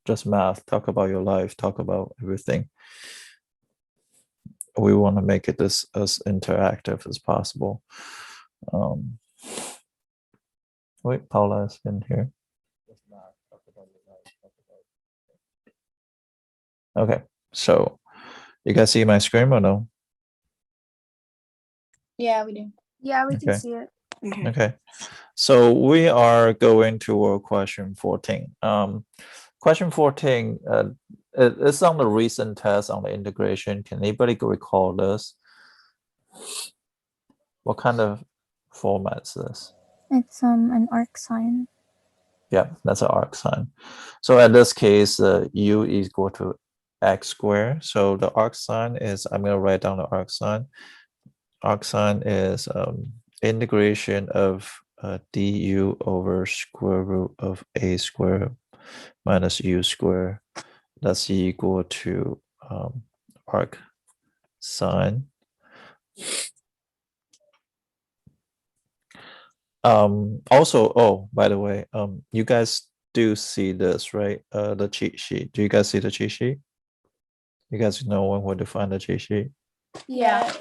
just math, talk about your life, talk about everything. We want to make it as interactive as possible. Wait, Paula has been here. Okay, so you guys see my screen or no? Yeah, we do. Yeah, we Okay. can see it. Okay, so we are going to question 14. Question 14, it's on the recent test on the integration. Can anybody recall this? What kind of format is this? It's an arc sign. Yeah, that's an arc sign. So in this case, u is equal to x squared. So the arc sign is, I'm going to write down the arc sign. Arc sign is integration of du over square root of a squared minus u squared. That's equal to arc sign. Also, oh, by the way, you guys do see this, right? The cheat sheet. Do you guys see the cheat sheet? You guys know where to find the cheat sheet? Yeah.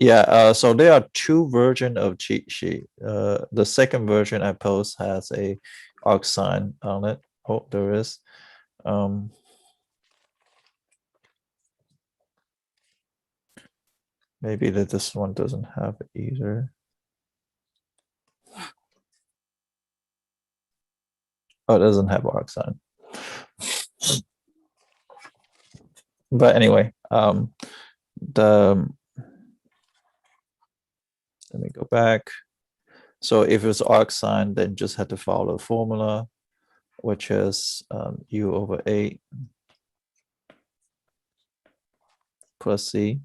Yeah, so there are two versions of cheat sheet. The second version I post has a arc sign on it. Oh, there is. Maybe that this one doesn't have it either. Oh, it doesn't have arc sign. But anyway, let me go back. So if it's arc sign, then just have to follow the formula, which is u over 8 plus c.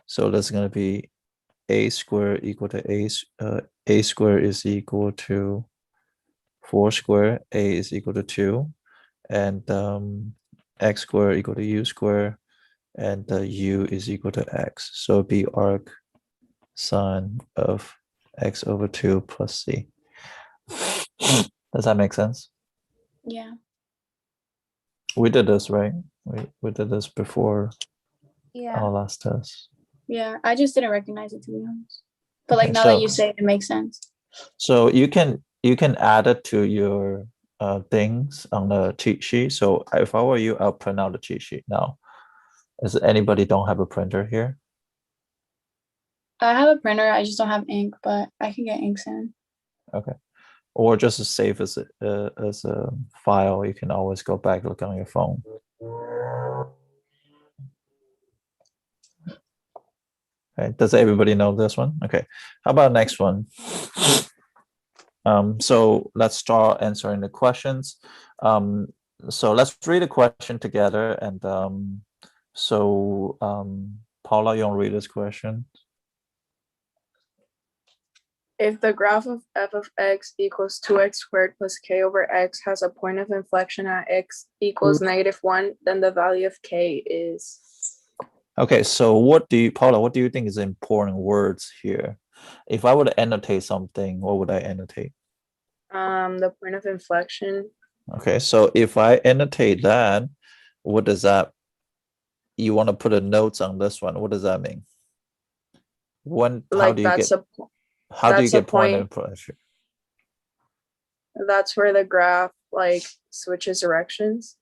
So that's going to be a squared equal to a squared is equal to 4 squared, a is equal to 2, and x squared equal to u squared, and u is equal to x. So it'd be arc sign of x over 2 plus c. Does that make sense? Yeah. We did this, right? We did this before Yeah. our last test. Yeah. I just didn't recognize it, to be honest. But like Okay, now that you say it, it makes sense. So you can add it to your things on the cheat sheet. So if I were you, I'll print out the cheat sheet now. Is anybody don't have a printer here? I have a printer. I just don't have ink, but I can get ink soon. Okay. Or just to save as a file, you can always go back, look on your phone. Okay. Does everybody know this one? Okay. How about next one? So let's start answering the questions. So let's read the question together. And Paula, you want to read this question? If the graph of f of x equals 2x squared plus k over x has a point of inflection at x equals -1, then the value of k is... Okay, so Paula, what do you think is important words here? If I were to annotate something, what would I annotate? The point of inflection. Okay, so if I annotate that, what does that, you want to put a notes on this one, what does that mean? How do you get point of inflection? That's where the graph like switches directions.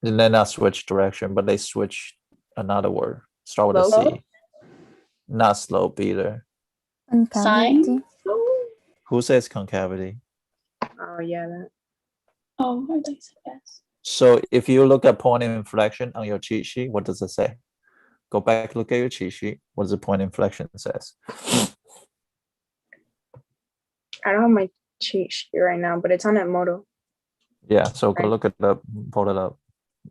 And then not switch direction, but they switch another word. Start with a C. Not slope either. Concavity. Who says concavity? Oh yeah, that. Oh, I think so, yes. So if you look at point of inflection on your cheat sheet, what does it say? Go back, look at your cheat sheet. What does the point of inflection says? I don't have my cheat sheet right now, but it's on Edmodo. Yeah, so go look it up, pull it up.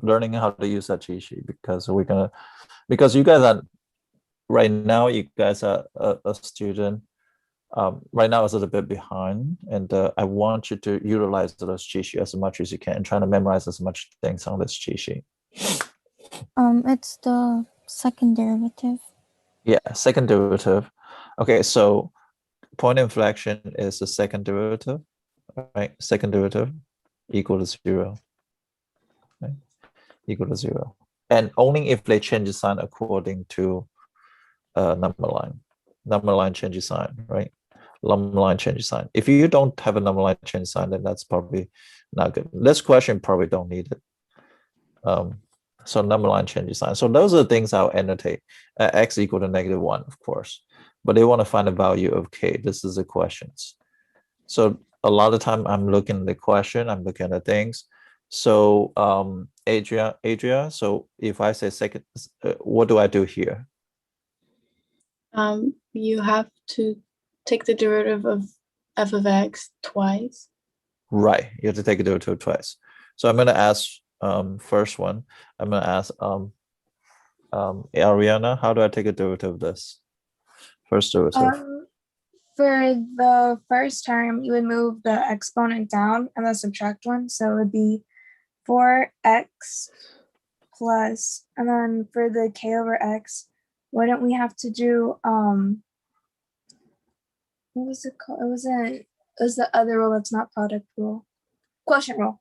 Learning how to use that cheat sheet because you guys are right now, you guys are a student. Right now is a little bit behind, and I want you to utilize those cheat sheet as much as you can and try to memorize as much things on this cheat sheet. It's the second derivative. Yeah, second derivative. Okay, so point of inflection is the second derivative, right? Second derivative. equal to 0. Okay? Equal to 0. And only if they change the sign according to number line. Number line changes sign, right? Number line changes sign. If you don't have a number line change sign, then that's probably not good. This question probably don't need it. So number line changes sign. So those are the things I'll annotate. X equal to -1, of course. But they want to find the value of k. This is the questions. So a lot of time I'm looking at the question, I'm looking at the things. So Adria, so if I say second, what do I do here? You have to take the derivative of f of x twice. Right, you have to take a derivative twice. So I'm gonna ask first one. I'm gonna ask Ariana, how do I take a derivative of this? First derivative. For the first term, you would move the exponent down and then subtract 1. So it would be 4x plus, and then for the k over x, wouldn't we have to do, what was it called? It was the other rule that's not product rule. Quotient rule.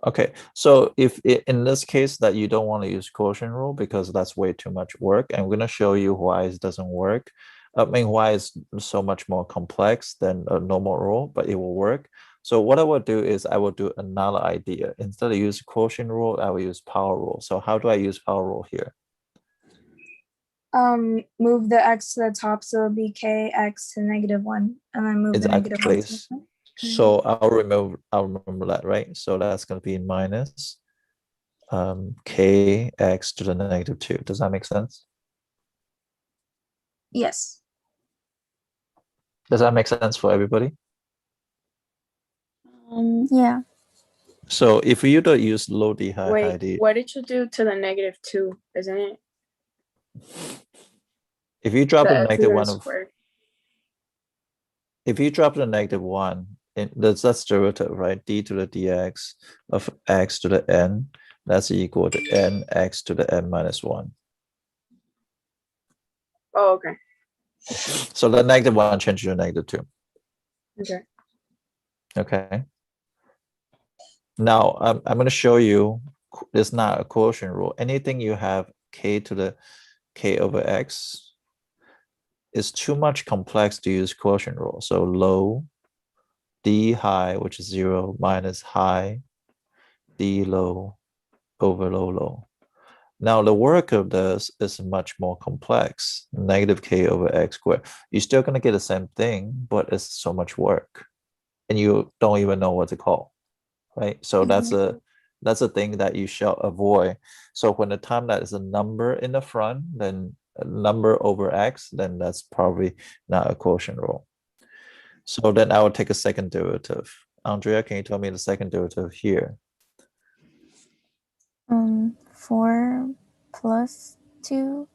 Okay, so if in this case that you don't want to use quotient rule because that's way too much work, I'm going to show you why it doesn't work. I mean, why it's so much more complex than a normal rule, but it will work. So what I will do is I will do another idea. Instead of use quotient rule, I will use power rule. So how do I use power rule here? Move the x to the top, so it'll be kx to -1, and then move the negative Exactly. 1 to the front. So I'll remember that, right? So that's going to be minus kx to the -2. Does that make sense? Yes. Does that make sense for everybody? Yeah. So if you don't use low D, high Wait, D, what did you do to the -2? Isn't it if you drop the the x -1 of, squared? if you drop the -1, that's derivative, right? D to the dx of x to the n, that's equal to nx to the n minus 1. Oh, okay. So the -1 changes to -2. Okay. Okay. Now I'm going to show you it's not a quotient rule. Anything you have k to the k over x is too much complex to use quotient rule. So low d high, which is 0, minus high d low over low low. Now the work of this is much more complex. -k over x squared. You're still going to get the same thing, but it's so much work, and you don't even know what to call. Right, so that's a thing that you shall avoid. So when the time that is a number in the front, then a number over x, then that's probably not a quotient rule. So then I will take a second derivative. Andrea, can you tell me the second derivative here? 4 plus 2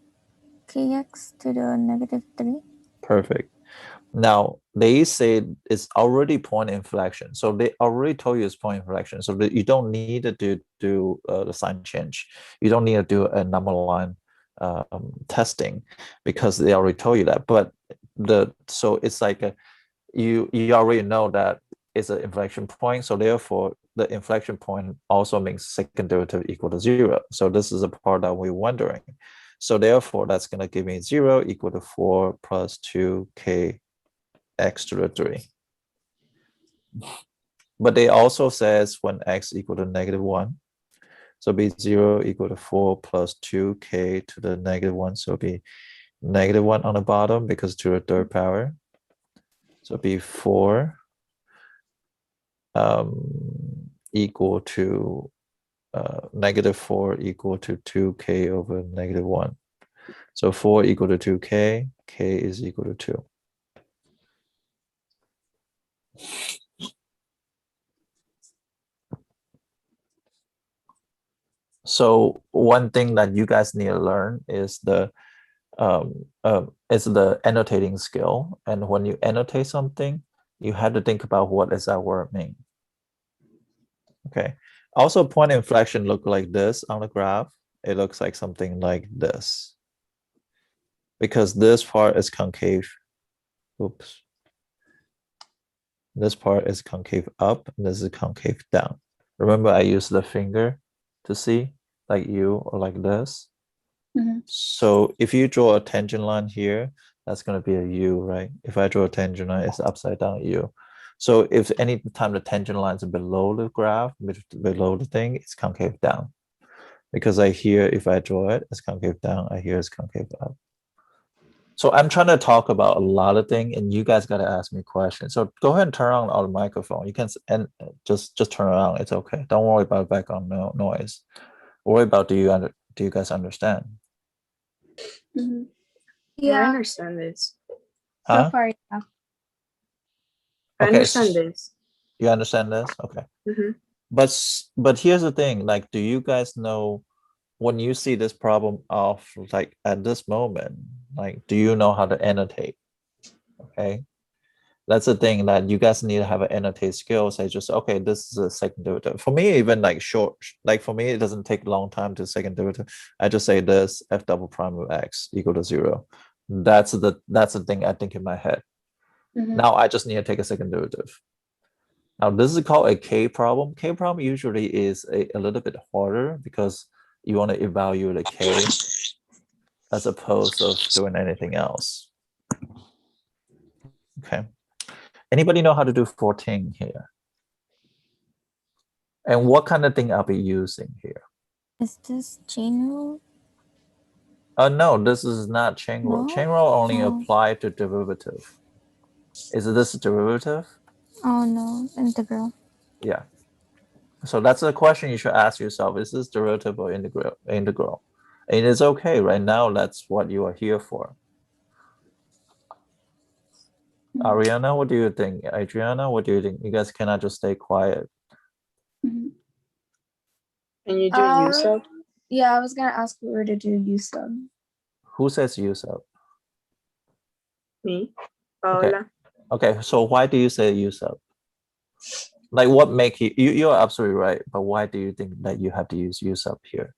kx to the -3. Perfect. Now they say it's already point inflection, so they already told you it's point inflection, so that you don't need to do the sign change. You don't need to do a number line testing because they already told you that. But so it's like you already know that it's an inflection point, so therefore the inflection point also means second derivative equal to 0. So this is a part that we're wondering. So therefore that's going to give me 0 equal to 4 plus 2k x to the 3. But they also says when x equal to -1, so be 0 equal to 4 plus 2k to the -1, so be -1 on the bottom because to the third power, so be 4 equal to -4 equal to 2k over -1. So 4 equal to 2k, k is equal to 2. So one thing that you guys need to learn is the annotating skill. And when you annotate something, you have to think about what does that word mean. Okay. Also, point inflection look like this on the graph. It looks like something like this. Because this part is concave. Oops. This part is concave up, and this is concave down. Remember, I use the finger to see, like U or like this. Mhm. So if you draw a tangent line here, that's going to be a U, right? If I draw a tangent line, it's upside down U. So if any time the tangent lines are below the graph, below the thing, it's concave down. Because I hear if I draw it, it's concave down. I hear it's concave up. So I'm trying to talk about a lot of things, and you guys got to ask me questions. So go ahead and turn on the microphone. You can and just turn around. It's okay. Don't worry about background noise. Worry about do you guys understand? Mhm. I Yeah, understand this. so Huh? far, yeah. I Okay, understand this. You understand this? Okay. Mhm. But here's the thing. Like, do you guys know when you see this problem of like at this moment? Like, do you know how to annotate? Okay. That's the thing that you guys need to have an annotate skill. Say just okay, this is a second derivative. For me, even like short, like for me, it doesn't take a long time to second derivative. I just say this f double prime of x equal to 0. That's the thing I think in my head. Mhm. Now I just need to take a second derivative. Now this is called a K problem. K problem usually is a little bit harder because you want to evaluate a K as opposed of doing anything else. Okay. Anybody know how to do 14 here? And what kind of thing I'll be using here? Is this chain rule? No, this is not chain rule. No? Chain rule only Oh. apply to derivative. Is this a derivative? Oh no, integral. Yeah. So that's a question you should ask yourself. Is this derivative or integral? Integral. And it's okay right now. That's what you are here for. Ariana, what do you think? Adriana, what do you think? You guys cannot just stay quiet. Mhm. And you do use up? Yeah, I was gonna ask if we were to do use sub. Who says use up? Me? Okay. Paola? Okay, so why do you say use up? Like what make you're absolutely right, but why do you think that you have to use up here?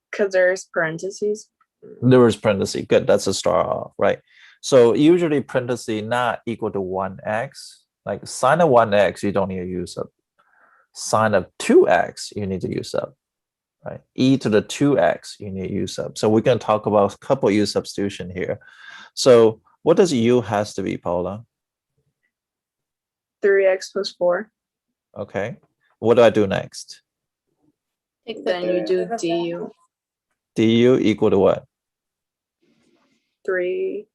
Because there's parentheses. There is parenthesis. Good, that's a start off, right? So usually parenthesis not equal to 1x. Like sine of 1x, you don't need to use up. Sine of 2x, you need to use up, right? E to the 2x, you need to use up. So we're going to talk about a couple U substitution here. So what does U has to be, Paula? 3x plus 4. Okay. What do I do next? Take the Then you do derivative of that. du. Du equal to what? 3.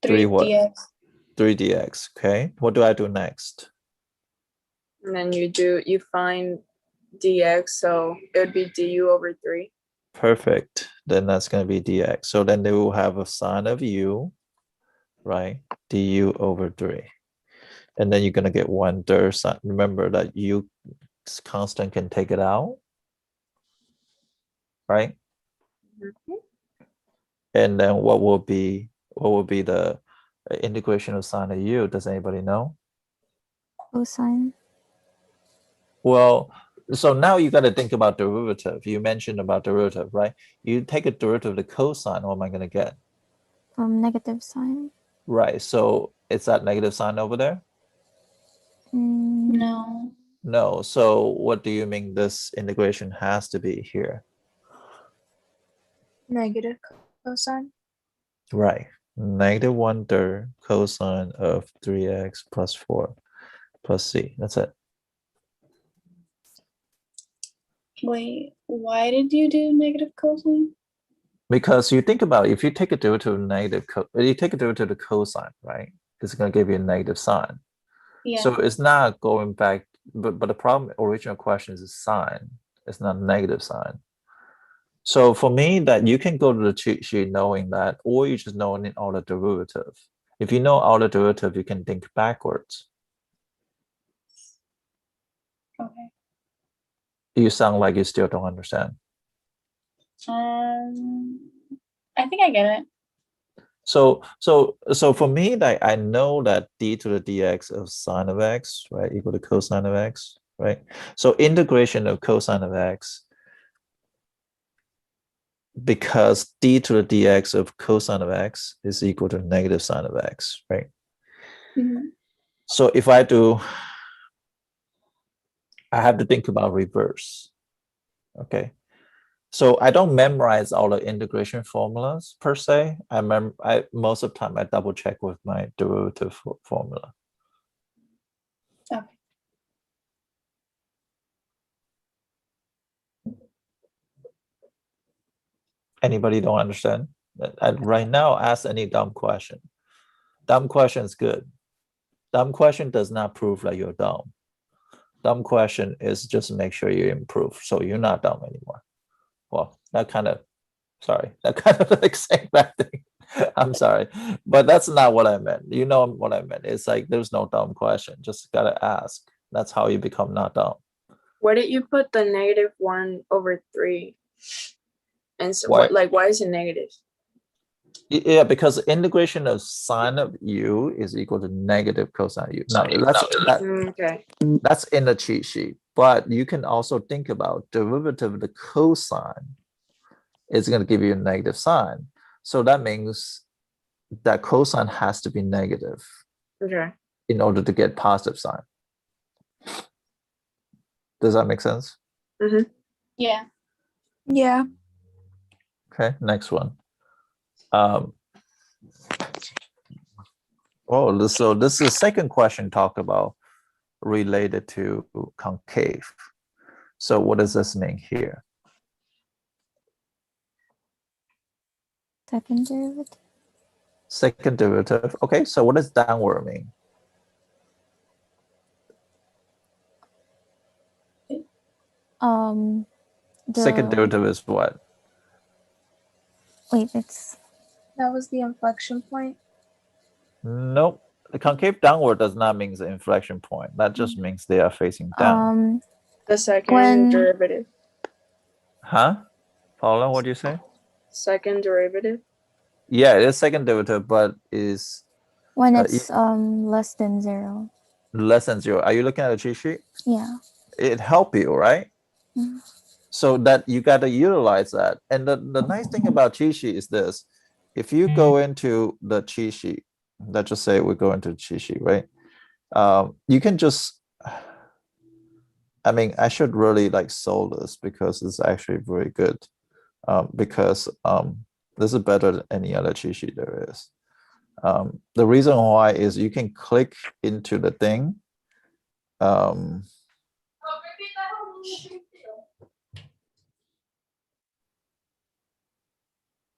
3 what? 3dx. 3 dx. Okay. What do I do next? And then you find dx, so it would be du over 3. Perfect. Then that's going to be dx. So then they will have a sine of u, right? Du over 3. And then you're going to get 1/3 sine. Remember that u constant can take it out, right? Mhm. And then what will be the integration of sine of u? Does anybody know? Cosine. Well, so now you got to think about derivative. You mentioned about derivative, right? You take a derivative of the cosine, what am I going to get? Negative sign. Right. So it's that negative sign over there? No. No. So what do you mean this integration has to be here? Negative cosine. Right. Negative 1/3 cosine of 3x plus 4 plus c. That's it. Wait, why did you do negative cosine? Because you think about it, if you take a derivative of you take a derivative of cosine, right? It's going to give you a negative sign. Yeah. So it's not going back, but the problem, original question is sine. It's not negative sign. So for me, that you can go to the cheat sheet knowing that, or you just know all the derivative. If you know all the derivative, you can think backwards. Okay. You sound like you still don't understand. I think I get it. So for me, that I know that d to the dx of sine of x, right, equal to cosine of x, right? So integration of cosine of x, because d to the dx of cosine of x is equal to negative sine of x, right? Mhm. So if I do I have to think about reverse. Okay. So I don't memorize all the integration formulas per se. I most of the time I double check with my derivative formula. Okay. Anybody don't understand? Right now, ask any dumb question. Dumb question is good. Dumb question does not prove that you're dumb. Dumb question is just make sure you improve, so you're not dumb anymore. Well, that kind of like saying that thing. I'm sorry, but that's not what I meant. You know what I meant. It's like there's no dumb question. Just gotta ask. That's how you become not dumb. Where did you put the -1/3? And so Why? why is it negative? Yeah, because integration of sine of u is equal to negative cosine of u. Now Okay. that's in the cheat sheet, but you can also think about derivative of the cosine is going to give you a negative sign. So that means that cosine has to be negative Okay. in order to get positive sign. Does that make sense? Yeah. Yeah. Okay, next one. So this is the second question talk about related to concave. So what does this mean here? Second derivative. Second derivative. Okay, so what does downward mean? Second derivative is what? Wait, it's That was the inflection point. Nope. The concave downward does not mean the inflection point. That just means they are facing down. The second When- derivative. Huh? Paula, what do you say? Second derivative. Yeah, it is second derivative, but is when it's less than 0. less than 0. Are you looking at the cheat sheet? Yeah. It help you, right? Mhm. So that you got to utilize that. And the nice thing about cheat sheet is this. If you go into the cheat sheet, let's just say we go into the cheat sheet, right? You can just, I mean, I should really like sold this because it's actually very good. Because this is better than any other cheat sheet there is. The reason why is you can click into the thing.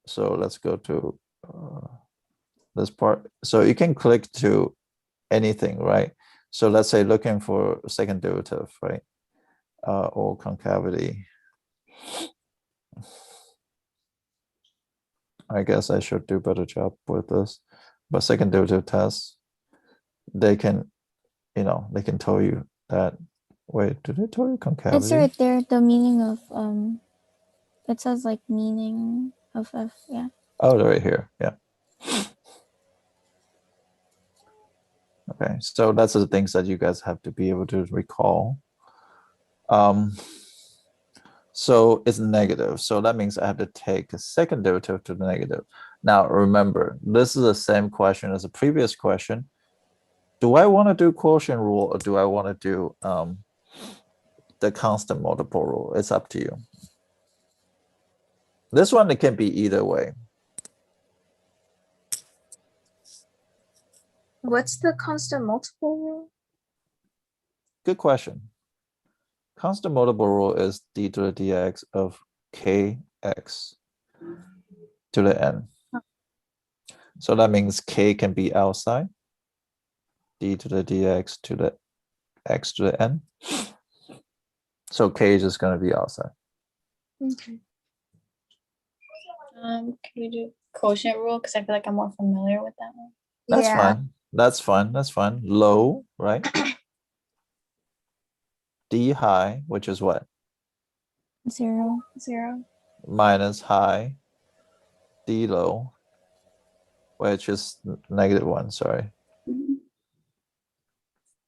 So let's go to this part. So you can click to anything, right? So let's say looking for second derivative, right? Or concavity. I guess I should do a better job with this. But second derivative tests, they can, they can tell you that. Wait, did they tell you concavity? It's right there, the meaning of it says like meaning of f, yeah. Oh, they're right here. Yeah. Okay, so that's the things that you guys have to be able to recall. So it's negative. So that means I have to take a second derivative to the negative. Now remember, this is the same question as the previous question. Do I want to do quotient rule or do I want to do the constant multiple rule? It's up to you. This one, it can be either way. What's the constant multiple rule? Good question. Constant multiple rule is d to the dx of kx to the n. So that means k can be outside, d to the dx to the x to the n. So k is just going to be outside. Okay. Can we do quotient rule? Because I feel like I'm more familiar with that one. That's Yeah. fine. That's fine. That's fine. Low, right? D high, which is what? 0. 0. Minus high, D low, which is -1, sorry. Mhm.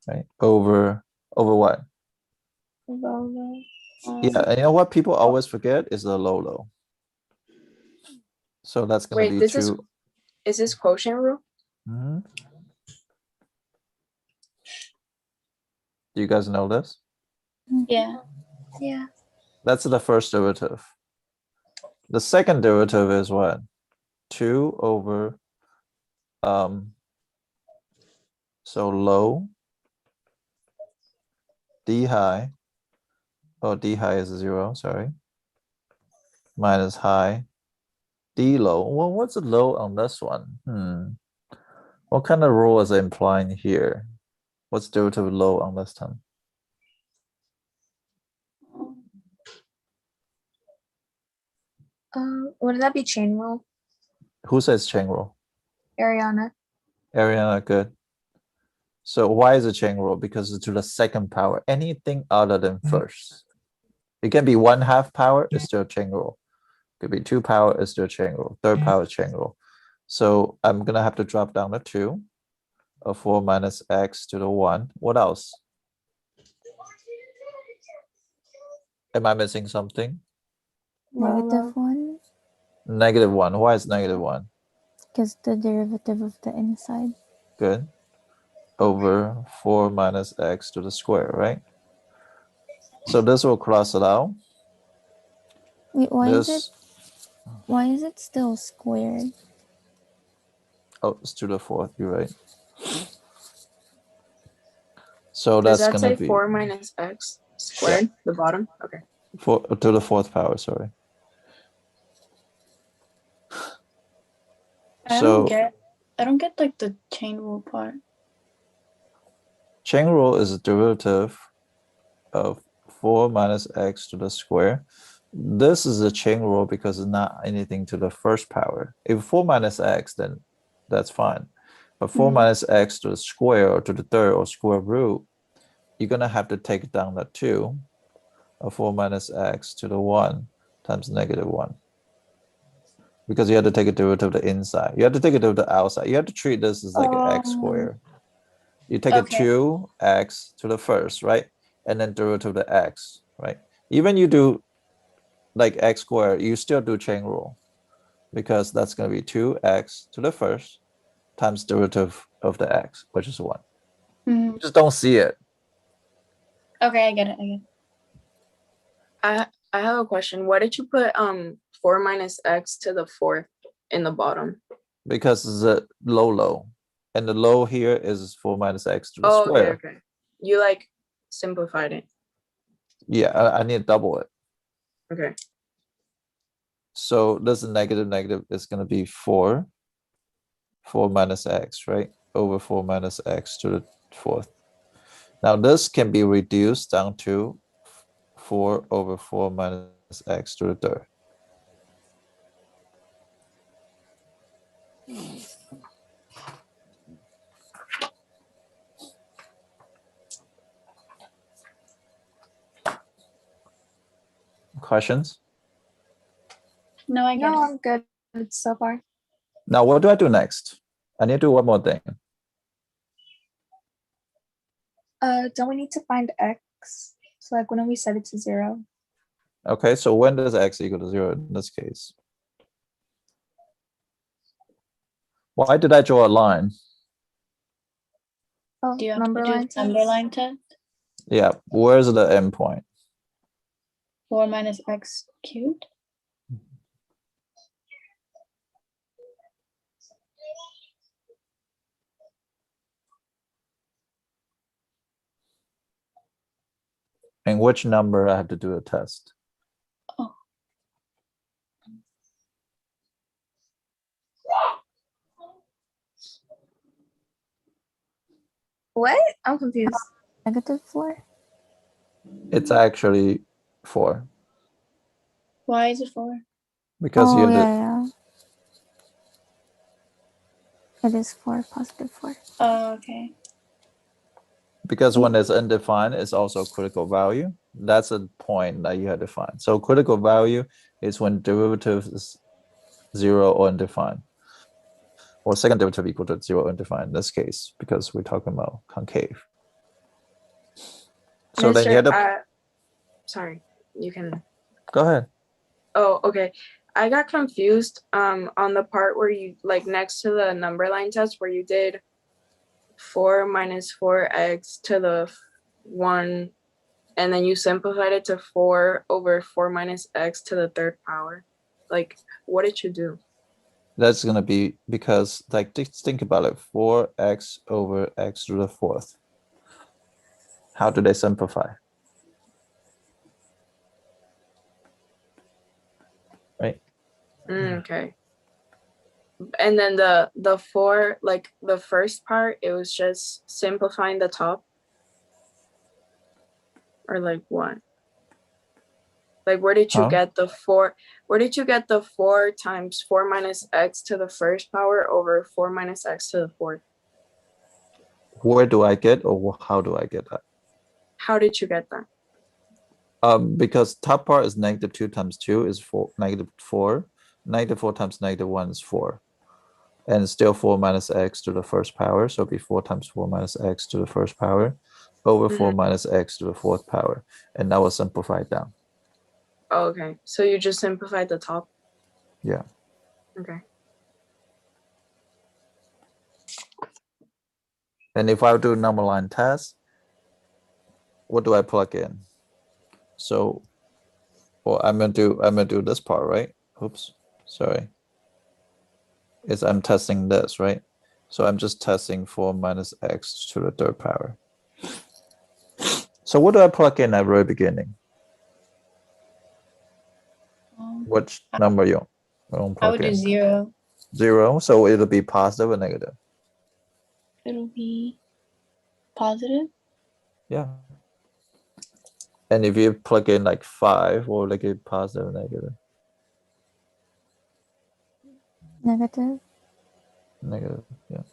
Right? Over what? Low. Yeah, and you know what people always forget is the low low. So that's going to Wait, be this is 2. this quotient rule? Mhm. Do you guys know this? Yeah. Yeah. That's the first derivative. The second derivative is what? 2 over, so low, d high, oh, d high is 0, sorry, minus high, d low. Well, what's the low on this one? What kind of rule is it implying here? What's derivative low on this term? Wouldn't that be chain rule? Who says chain rule? Ariana. Ariana, good. So why is it chain rule? Because it's to the second power. Anything other than first. It can be 1/2 power, it's still chain rule. Could be 2 power, it's still chain rule. Third power is chain rule. So I'm gonna have to drop down the 2 of 4 minus x to the 1. What else? Am I missing something? Negative 1, Negative 1. Why is negative 1? because the derivative of the inside. Good. Over 4 minus x to the square, right? So this will cross it out. Wait, why is This, it still squared? oh, it's to the 4th, you're right. So Does that's that gonna say be 4 minus x squared, the bottom? Okay. to the 4th power, sorry. I So don't get like the chain rule part. chain rule is a derivative of 4 minus x to the square. This is a chain rule because it's not anything to the first power. If 4 minus x, then that's fine. But 4 minus x to the square or to the third or square root, you're gonna have to take down the 2 of 4 minus x to the 1 times negative 1. Because you have to take a derivative of the inside. You have to take a derivative of the outside. You have to treat this as like an x squared. You take Okay. a 2x to the first, right? And then derivative of the x, right? Even you do like x squared, you still do chain rule because that's going to be 2x to the first times derivative of the x, which is 1. Mhm. You just don't see it. Okay, I get it. I have a question. Why did you put 4 minus x to the 4th in the bottom? Because it's a low. And the low here is 4 minus x to the Oh, square. okay. You like simplified it. Yeah, I need to double it. Okay. So this negative is going to be 4 minus x, right? Over 4 minus x to the 4th. Now this can be reduced down to 4 over 4 minus x to the 3rd. Questions? No, I get No, it. I'm good so far. Now what do I do next? I need to do one more thing. Don't we need to find x? So like when we set it to 0? Okay, so when does x equal to 0 in this case? Why did I draw a line? Oh, Do you have number to do line the number test? line test? Yeah, where's the endpoint? 4 minus x cubed? And which number I have to do a test? Oh. What? I'm confused. Negative 4? It's actually 4 Why is it 4? because you Oh, have to, yeah. It is 4, positive 4. Oh, okay. because when it's undefined, it's also critical value. That's a point that you have to find. So critical value is when derivative is 0 or undefined, or second derivative equal to 0 undefined in this case, because we're talking about concave. So then you have to Sorry, you can. go ahead. Oh, okay. I got confused on the part where you like next to the number line test where you did 4 minus 4x to the 1 and then you simplified it to 4 over 4 minus x to the third power. Like, what did you do? That's gonna be because, like, just think about it, 4x over x to the fourth. How do they simplify? Right? Okay. And then the 4, like the first part, it was just simplifying the top? Or like what? Like, where did you Huh? get the 4? Where did you get the 4 times 4 minus x to the first power over 4 minus x to the fourth? Where do I get, or how do I get that? How did you get that? Because top part is -2 times 2 is -4. -4 times -1 is 4. And it's still 4 minus x to the first power. So it'll be 4 times 4 minus x to the first power over 4 minus x to the fourth power. And that was simplified down. Oh, okay. So you just simplified the top? Yeah. Okay. And if I do number line test, what do I plug in? So, well, I'm gonna do this part, right? Oops, sorry. Is I'm testing this, right? So I'm just testing 4 minus x to the third power. So what do I plug in at the very beginning? Which number you don't I plug would do in? 0. 0. So it'll be positive or negative. It'll be positive. Yeah. And if you plug in like 5, or like a positive or negative? Negative. Negative, yeah.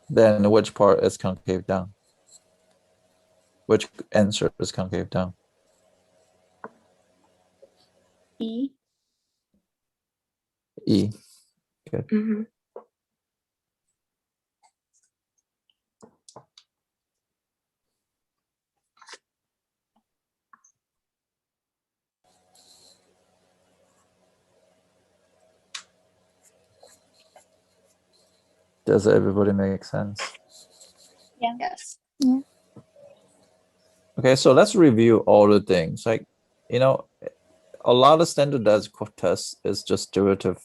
Then which part is concave down? Which answer is concave down? E. E. Good. Mm-hmm. Does everybody make sense? Yeah. Yes. Yeah. Okay, so let's review all the things. Like, you know, a lot of standardized tests is just derivative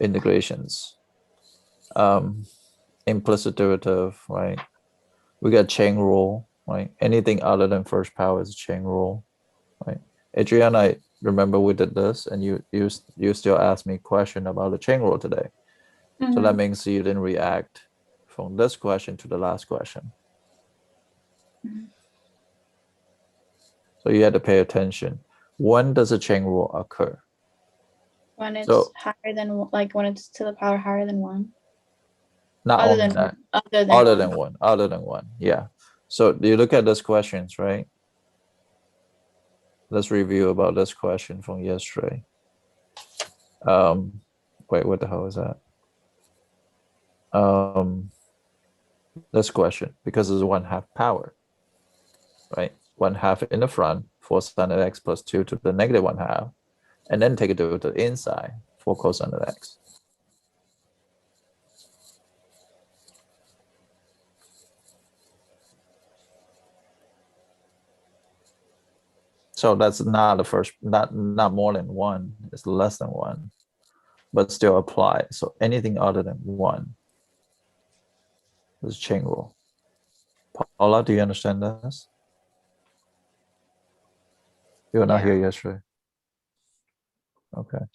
integrations. Implicit derivative, right? We got chain rule, right? Anything other than first power is chain rule, right? Adriana, I remember we did this, and you still asked me a question about the chain rule today. So that means you didn't react from this question to the last question. So you had to pay attention. When does a chain rule occur? When it's So- higher than, like, when it's to the power higher than 1. Not Other only than that, other than one. other than one, yeah. So you look at these questions, right? Let's review about this question from yesterday. Wait, what the hell is that? This question, because it's 1/2 power, right? 1/2 in the front, 4 sine of x plus 2 to the negative 1/2, and then take it to the inside, 4 cosine of x. So that's not the first, not more than 1, it's less than 1, but still apply. So anything other than 1 is chain rule. Paula, do you understand this? You were not Yeah. here yesterday. Okay.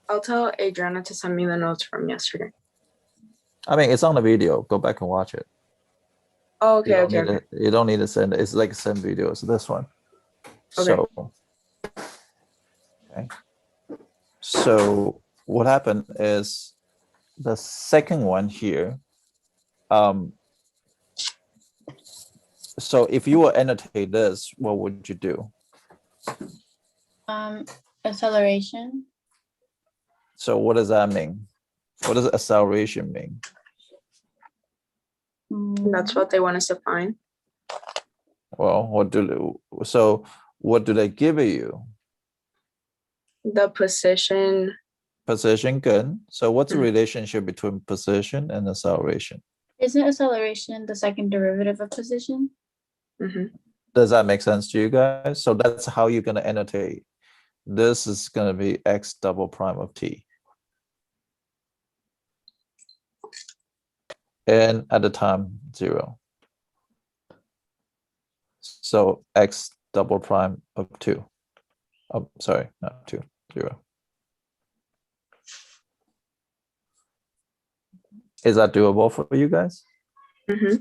I'll tell Adriana to send me the notes from yesterday. I mean, it's on the video. Go back and watch it. Oh, You okay, don't okay, need okay. to, you don't need to send it. It's like send videos. This one. Okay. Okay. So what happened is the second one here. So if you were annotate this, what would you do? Acceleration. So what does that mean? What does acceleration mean? That's what they want us to find. Well, what do they give you? The position Position, good. So what's the Mhm. relationship between position and acceleration? Isn't acceleration the second derivative of position? Mm-hmm. Does that make sense to you guys? So that's how you're gonna annotate. This is gonna be x double prime of t. And at the time 0. So x double prime of 2. Oh, sorry, not 2, 0. Is that doable for you guys? Mm-hmm.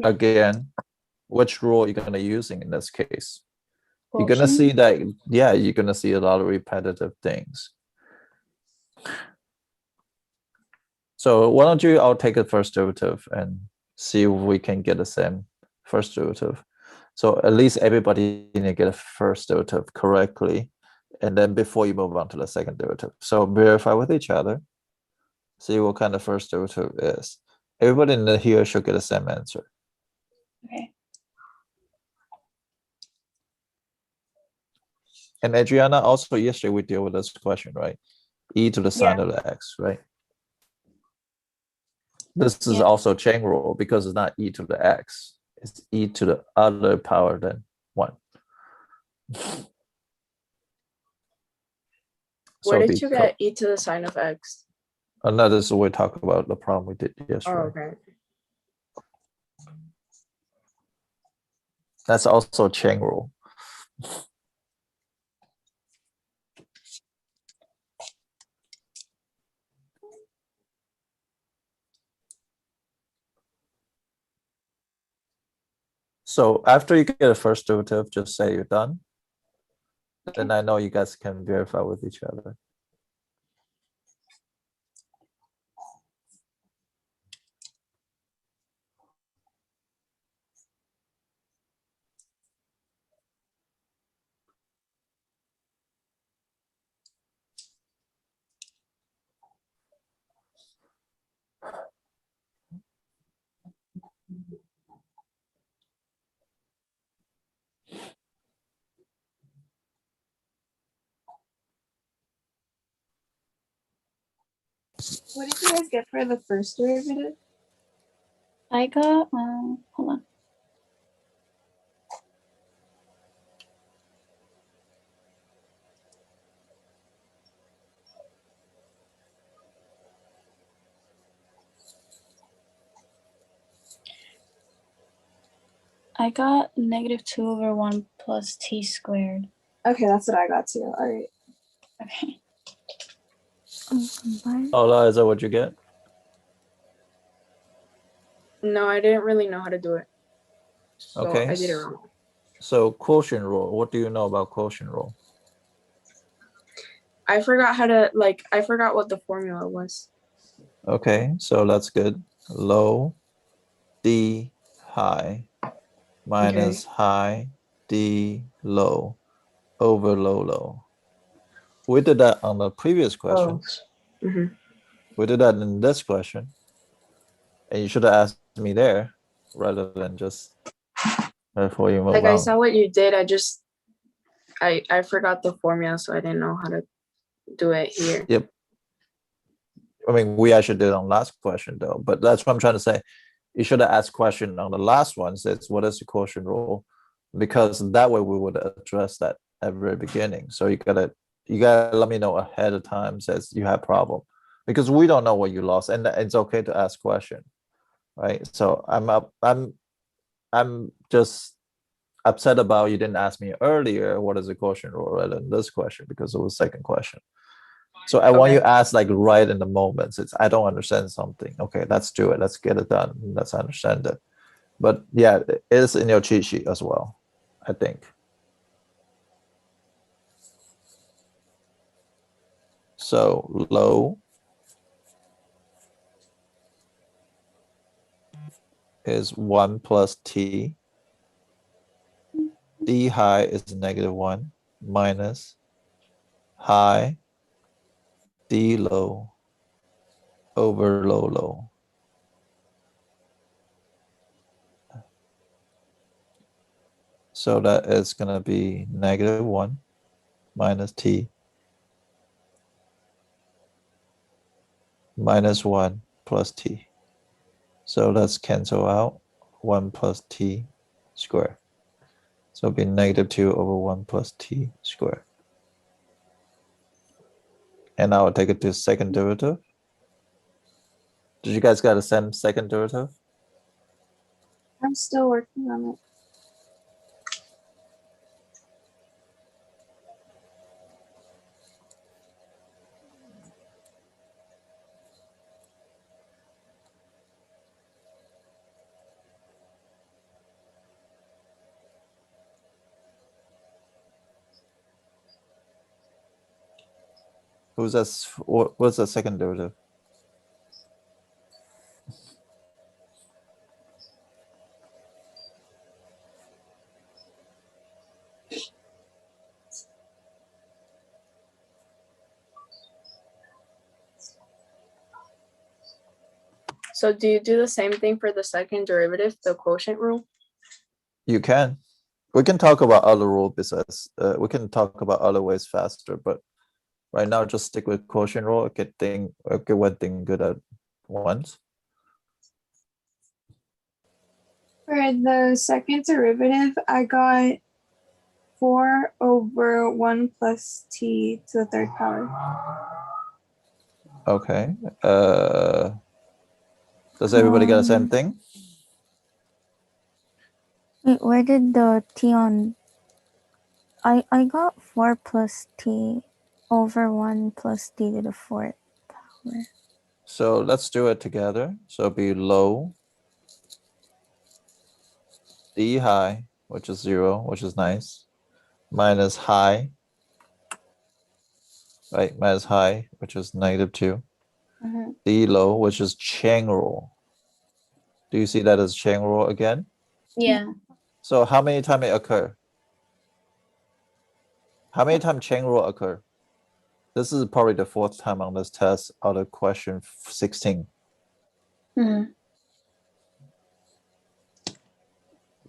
Again, which rule you're gonna using in this case? You're gonna Quotient? see that, yeah, you're gonna see a lot of repetitive things. So why don't you all take a first derivative and see if we can get the same first derivative. So at least everybody need to get a first derivative correctly, and then before you move on to the second derivative. So verify with each other, see what kind of first derivative is. Everybody in here should get the same answer. Okay. And Adriana, also yesterday we deal with this question, right? E to the sine of the x, right? This is Yeah. also chain rule because it's not e to the x, it's e to the other power than 1. Where So did you get e to the sine of x? no, this is what we talk about the problem we did yesterday. Oh, okay. That's also chain rule. So after you get a first derivative, just say you're done. Then I know you guys can verify with each other. What did you guys get for the first derivative? I got, hold on. I got -2/1 plus t squared. Okay, that's what I got too. All right. Okay. Combine. Ola, is that what you get? No, I didn't really know how to do it. So Okay. I did it wrong. So quotient rule, what do you know about quotient rule? I forgot how to, I forgot what the formula was. Okay, so that's good. Low D high minus high D low over low low. We did that on the previous question. Mm-hmm. We did that in this question. And you should have asked me there rather than just before you move Like on. I saw what you did. I forgot the formula, so I didn't know how to do it here. Yep. I mean, we actually did on last question though, but that's what I'm trying to say. You should have asked question on the last one, says what is the quotient rule? Because that way we would address that at the very beginning. So you gotta let me know ahead of time, says you have problem. Because we don't know what you lost, and it's okay to ask question, right? So I'm just upset about you didn't ask me earlier what is the quotient rule rather than this question because it was second question. So I want you to ask like right in the moment. It's I don't understand something. Okay, let's do it. Let's get it done. Let's understand it. But yeah, it is in your cheat sheet as well, I think. So low is 1 plus t. D high is -1 minus high D low over low low. So that is going to be -1 minus t minus 1 plus t. So let's cancel out 1 plus t squared. So it'll be negative 2 over 1 plus t squared. And now I'll take it to second derivative. Did you guys got the same second derivative? I'm still working on it. What's the second derivative? So do you do the same thing for the second derivative, the quotient rule? You can. We can talk about other rule besides, we can talk about other ways faster, but right now just stick with quotient rule, get one thing good at once. For the second derivative, I got 4 over 1 plus t to the third power. Okay. Does everybody get the same thing? Wait, where did the t on? I got 4 plus t over 1 plus t to the fourth power. So let's do it together. So it'll be low, d high, which is 0, which is nice, minus high, right? Minus high, which is negative 2, Mhm. d low, which is chain rule. Do you see that as chain rule again? Yeah. So how many times it occur? How many times chain rule occur? This is probably the 4th time on this test out of question 16. Mhm.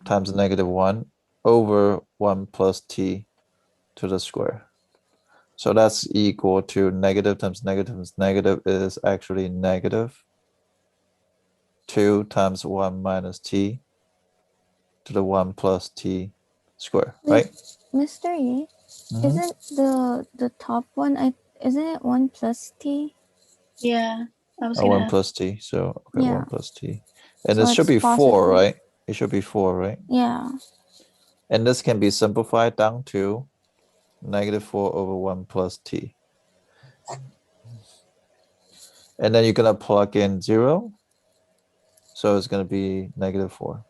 Times negative 1 over 1 plus t to the square. So that's equal to negative times negative is actually negative 2 times 1 minus t to the 1 plus t square, right? Mr. Yi, Mhm. isn't the top one, isn't it 1 plus t? Yeah. I was Oh, gonna 1 ask. plus t. So okay, Yeah. 1 plus t. And So it should it's be 4, positive. right? It should be 4, right? Yeah. And this can be simplified down to negative 4 over 1 plus t. And then you're gonna plug in 0. So it's gonna be negative 4.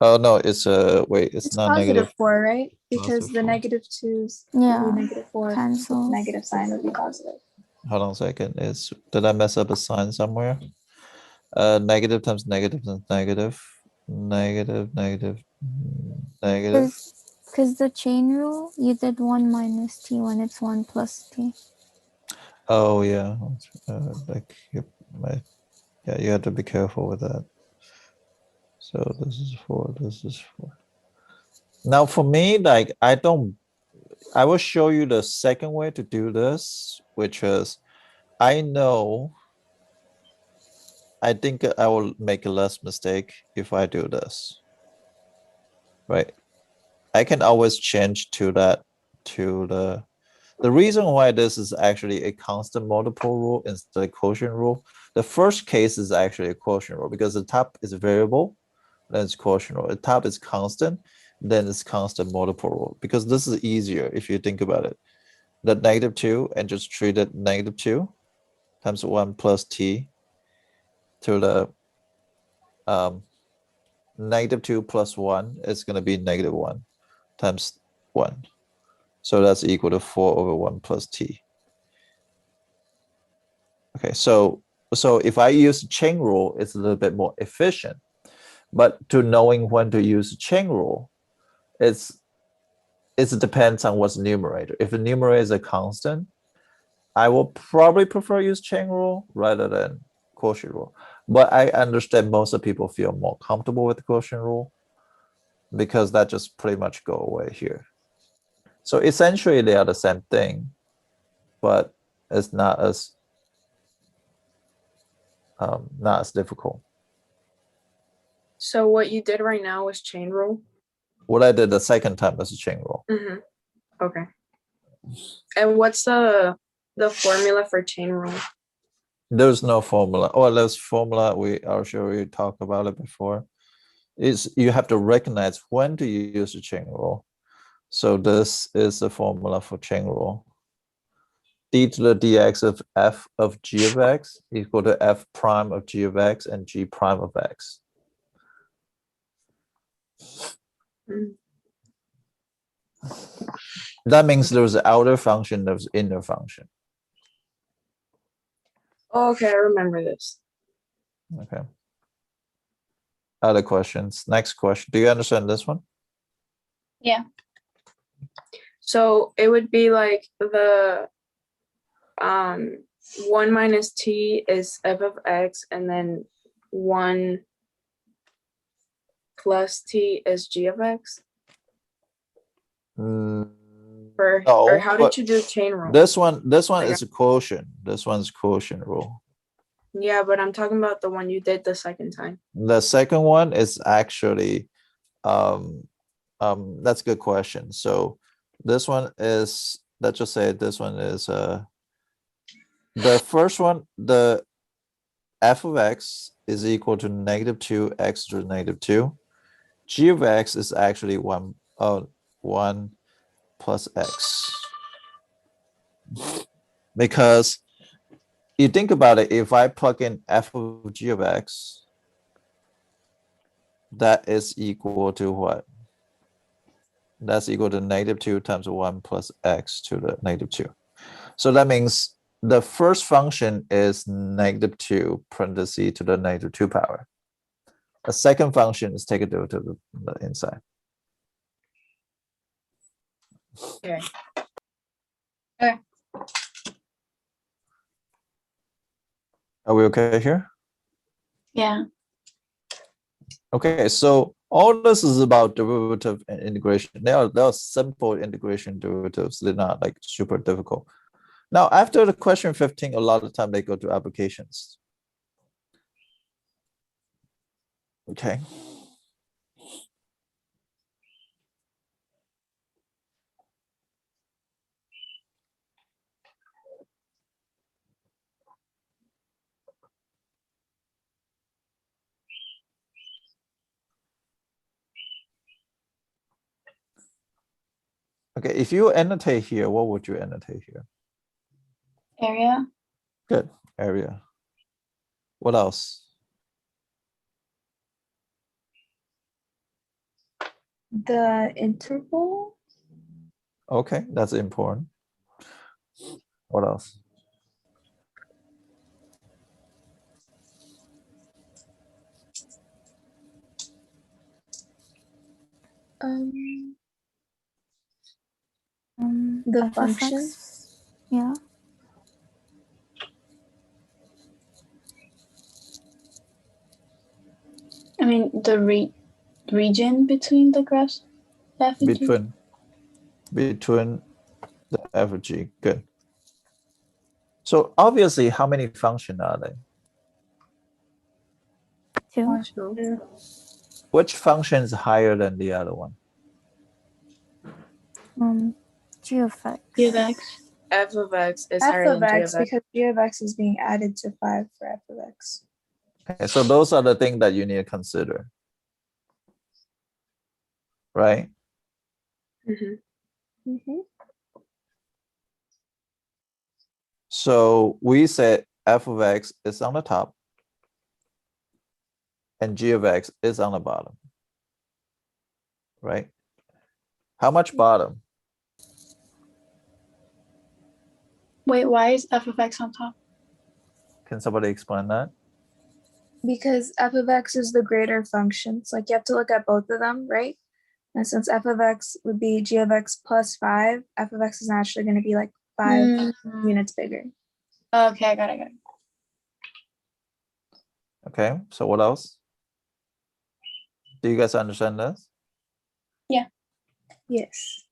Oh no, it's wait, it's not positive negative. 4, right? Because Positive the 4. negative 2's Yeah. would be negative 4. With Cancel. negative sign would be positive. Hold on a second. Did I mess up a sign somewhere? Negative times negative times negative. Negative. Because the chain rule, you did 1 minus t when it's 1 plus t. Oh yeah. Like yeah, you have to be careful with that. So this is 4, this is 4. Now for me, like I will show you the second way to do this, which is I think I will make a less mistake if I do this. Right? I can always change to the reason why this is actually a constant multiple rule instead of quotient rule. The first case is actually a quotient rule because the top is variable, then it's quotient rule. The top is constant, then it's constant multiple rule because this is easier if you think about it. The negative 2 and just treat it negative 2 times 1 plus t to the negative 2 plus 1 is going to be negative 1 times 1. So that's equal to 4 over 1 plus t. Okay, so if I use chain rule, it's a little bit more efficient. But to knowing when to use chain rule, it depends on what's numerator. If the numerator is a constant, I will probably prefer use chain rule rather than quotient rule. But I understand most of people feel more comfortable with the quotient rule because that just pretty much go away here. So essentially they are the same thing, but it's not as difficult. So what you did right now was chain rule. What I did the second time was a chain rule. Mm-hmm. Okay. And what's the formula for chain rule? There's no formula. Oh, there's formula. I'll show you talked about it before. Is you have to recognize when to use the chain rule. So this is the formula for chain rule. D to the dx of f of g of x equal to f prime of g of x and g prime of x. Mm. That means there's an outer function, there's inner function. Okay, I remember this. Okay. Other questions? Next question. Do you understand this one? Yeah. So it would be like the 1 minus t is f of x, and then 1 plus t is g of x. Or No, how but did you do chain rule? this one Like is a quotient. This one's quotient rule. Yeah, but I'm talking about the one you did the second time. The second one is actually that's a good question. So this one is, let's just say this one is the first one, the f of x is equal to -2 x to the -2. G of x is actually 1 plus x. Because you think about it, if I plug in f of g of x, that is equal to what? That's equal to -2 times 1 plus x to the -2. So that means the first function is -2 parentheses to the -2 power. The second function is take a derivative of the inside. Okay. Okay. Are we okay here? Yeah. Okay, so all this is about derivative and integration. They are simple integration derivatives. They're not like super difficult. Now, after the question 15, a lot of time they go to applications. Okay. Okay, if you annotate here, what would you annotate here? Area. Good, area. What else? The interval. Okay, that's important. What else? The f of function. x, yeah. I mean the region between the graphs. F and G. Between the f and g. Good. So obviously, how many functions are they? 2. Two. Which function is higher than the other one? G of x. G of x. F of x is F higher of than g x of x. because g of x is being added to 5 for f of x. Okay, so those are the things that you need to consider, right? Mm-hmm. So we said f of x is on the top and g of x is on the bottom, right? How much bottom? Wait, why is f of x on top? Can somebody explain that? Because f of x is the greater function. So like you have to look at both of them, right? And since f of x would be g of x plus 5, f of x is actually going to be like 5 units bigger. Okay, I got it. Okay, so what else? Do you guys understand this? Yes.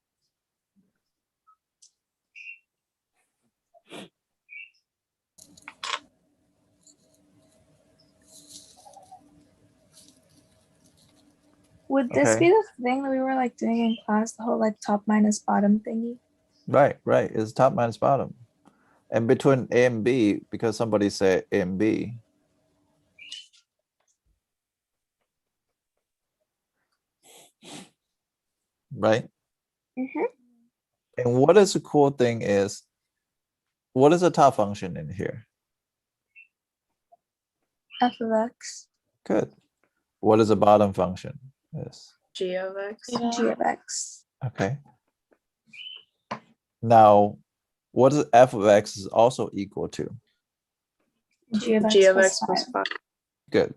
Would this Okay. be the thing that we were like doing in class, the whole like top minus bottom thingy? Right, right. It's top minus bottom. And between A and B, because somebody said A and B. Right? Mm-hmm. And what is the cool thing is, what is the top function in here? F of x, Good. What is the bottom function? Yes. G of x. g of x. Okay. Now, what is f of x is also equal to? G of x, G of plus x plus 5. Good.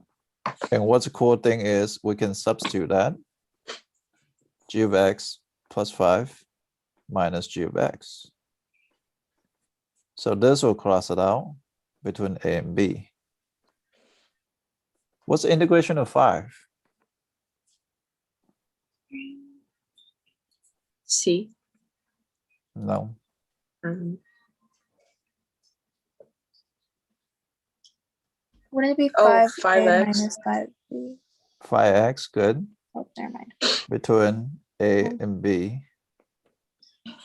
And what's the cool thing is we can substitute that. G of x plus 5 minus g of x. So this will cross it out between A and B. What's the integration of 5? C. No. Mhm. Wouldn't it be Oh, 5 5x. minus 5b? 5x, good. Oh, never mind. Between A and B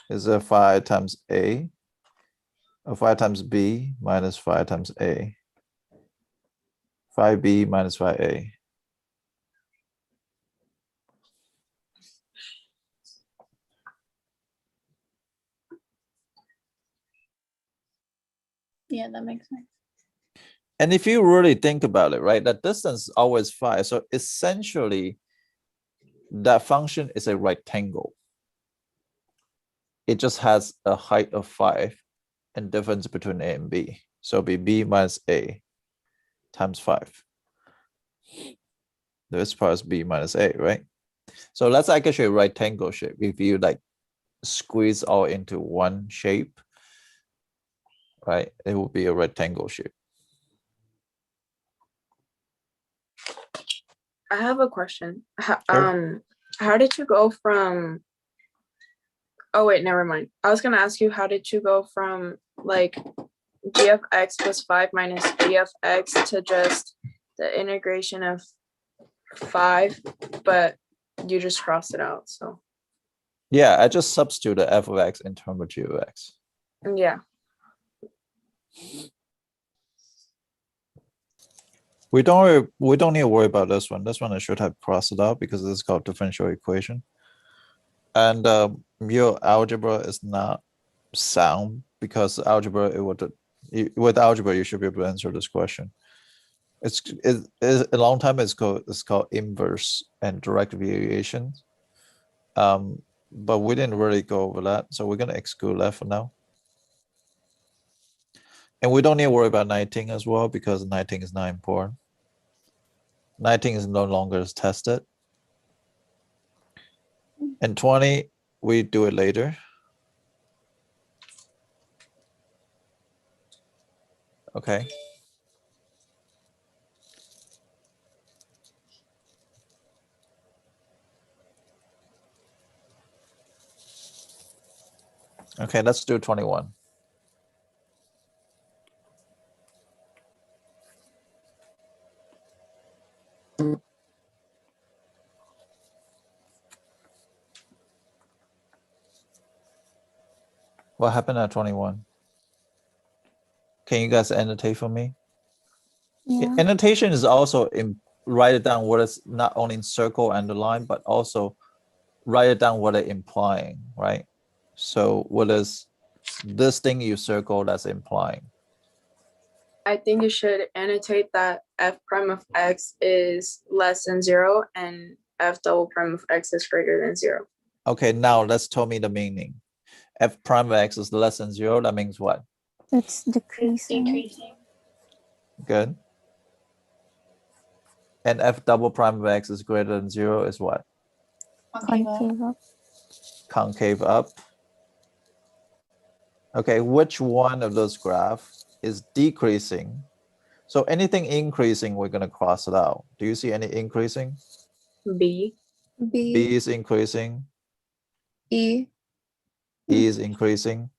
is a 5 times A, or 5 times B minus 5 times A. 5B minus 5A. Yeah, that makes sense. And if you really think about it, right, that distance is always 5. So essentially, that function is a rectangle. It just has a height of 5 and difference between A and B. So it'll be B minus A times 5. This part is B minus A, right? So that's actually a rectangle shape. If you like squeeze all into one shape, right, it will be a rectangle shape. I have a question. Sure. How did you go from? Oh wait, never mind. I was gonna ask you, how did you go from like g of x plus 5 minus g of x to just the integration of 5, but you just crossed it out. So Yeah, I just substitute the f of x in terms of g of x. yeah. We don't need to worry about this one. This one I should have crossed it out because this is called differential equation. And your algebra is not sound because algebra with algebra you should be able to answer this question. It's a long time it's called inverse and direct variation. But we didn't really go over that, so we're gonna exclude that for now. And we don't need to worry about 19 as well because 19 is not important. 19 is no longer tested. And 20, we do it later. Okay. Okay, let's do 21. What happened at 21? Can you guys annotate for me? Yeah. Annotation is also write it down what is not only in circle and the line, but also write it down what it's implying, right? So what is this thing you circle that's implying? I think you should annotate that f prime of x is less than 0 and f double prime of x is greater than 0. Okay, now let's tell me the meaning. F prime of x is less than 0, that means what? It's decreasing. Good. And f double prime of x is greater than 0 is what? Concave up. Concave up. Okay, which one of those graphs is decreasing? So anything increasing, we're going to cross it out. Do you see any increasing? B. B is increasing. E E is increasing.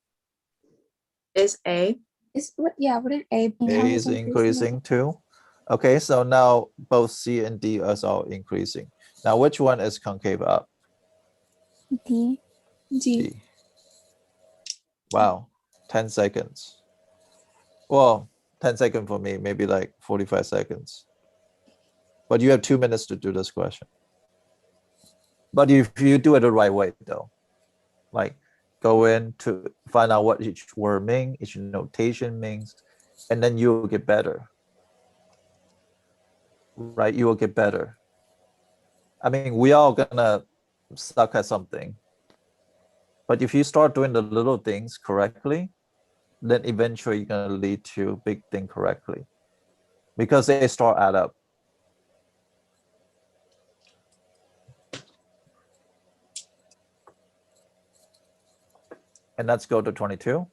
Is A. is what? Yeah, wouldn't A be A is increasing too. Okay, so now both C and D are all increasing. Now, which one is concave up? D. D. D. Wow, 10 seconds. Well, 10 seconds for me, maybe like 45 seconds. But you have 2 minutes to do this question. But if you do it the right way, though, like go in to find out what each word means, each notation means, and then you will get better. Right? You will get better. I mean, we all gonna suck at something. But if you start doing the little things correctly, then eventually you're gonna lead to big thing correctly. Because they start add up. And let's go to 22.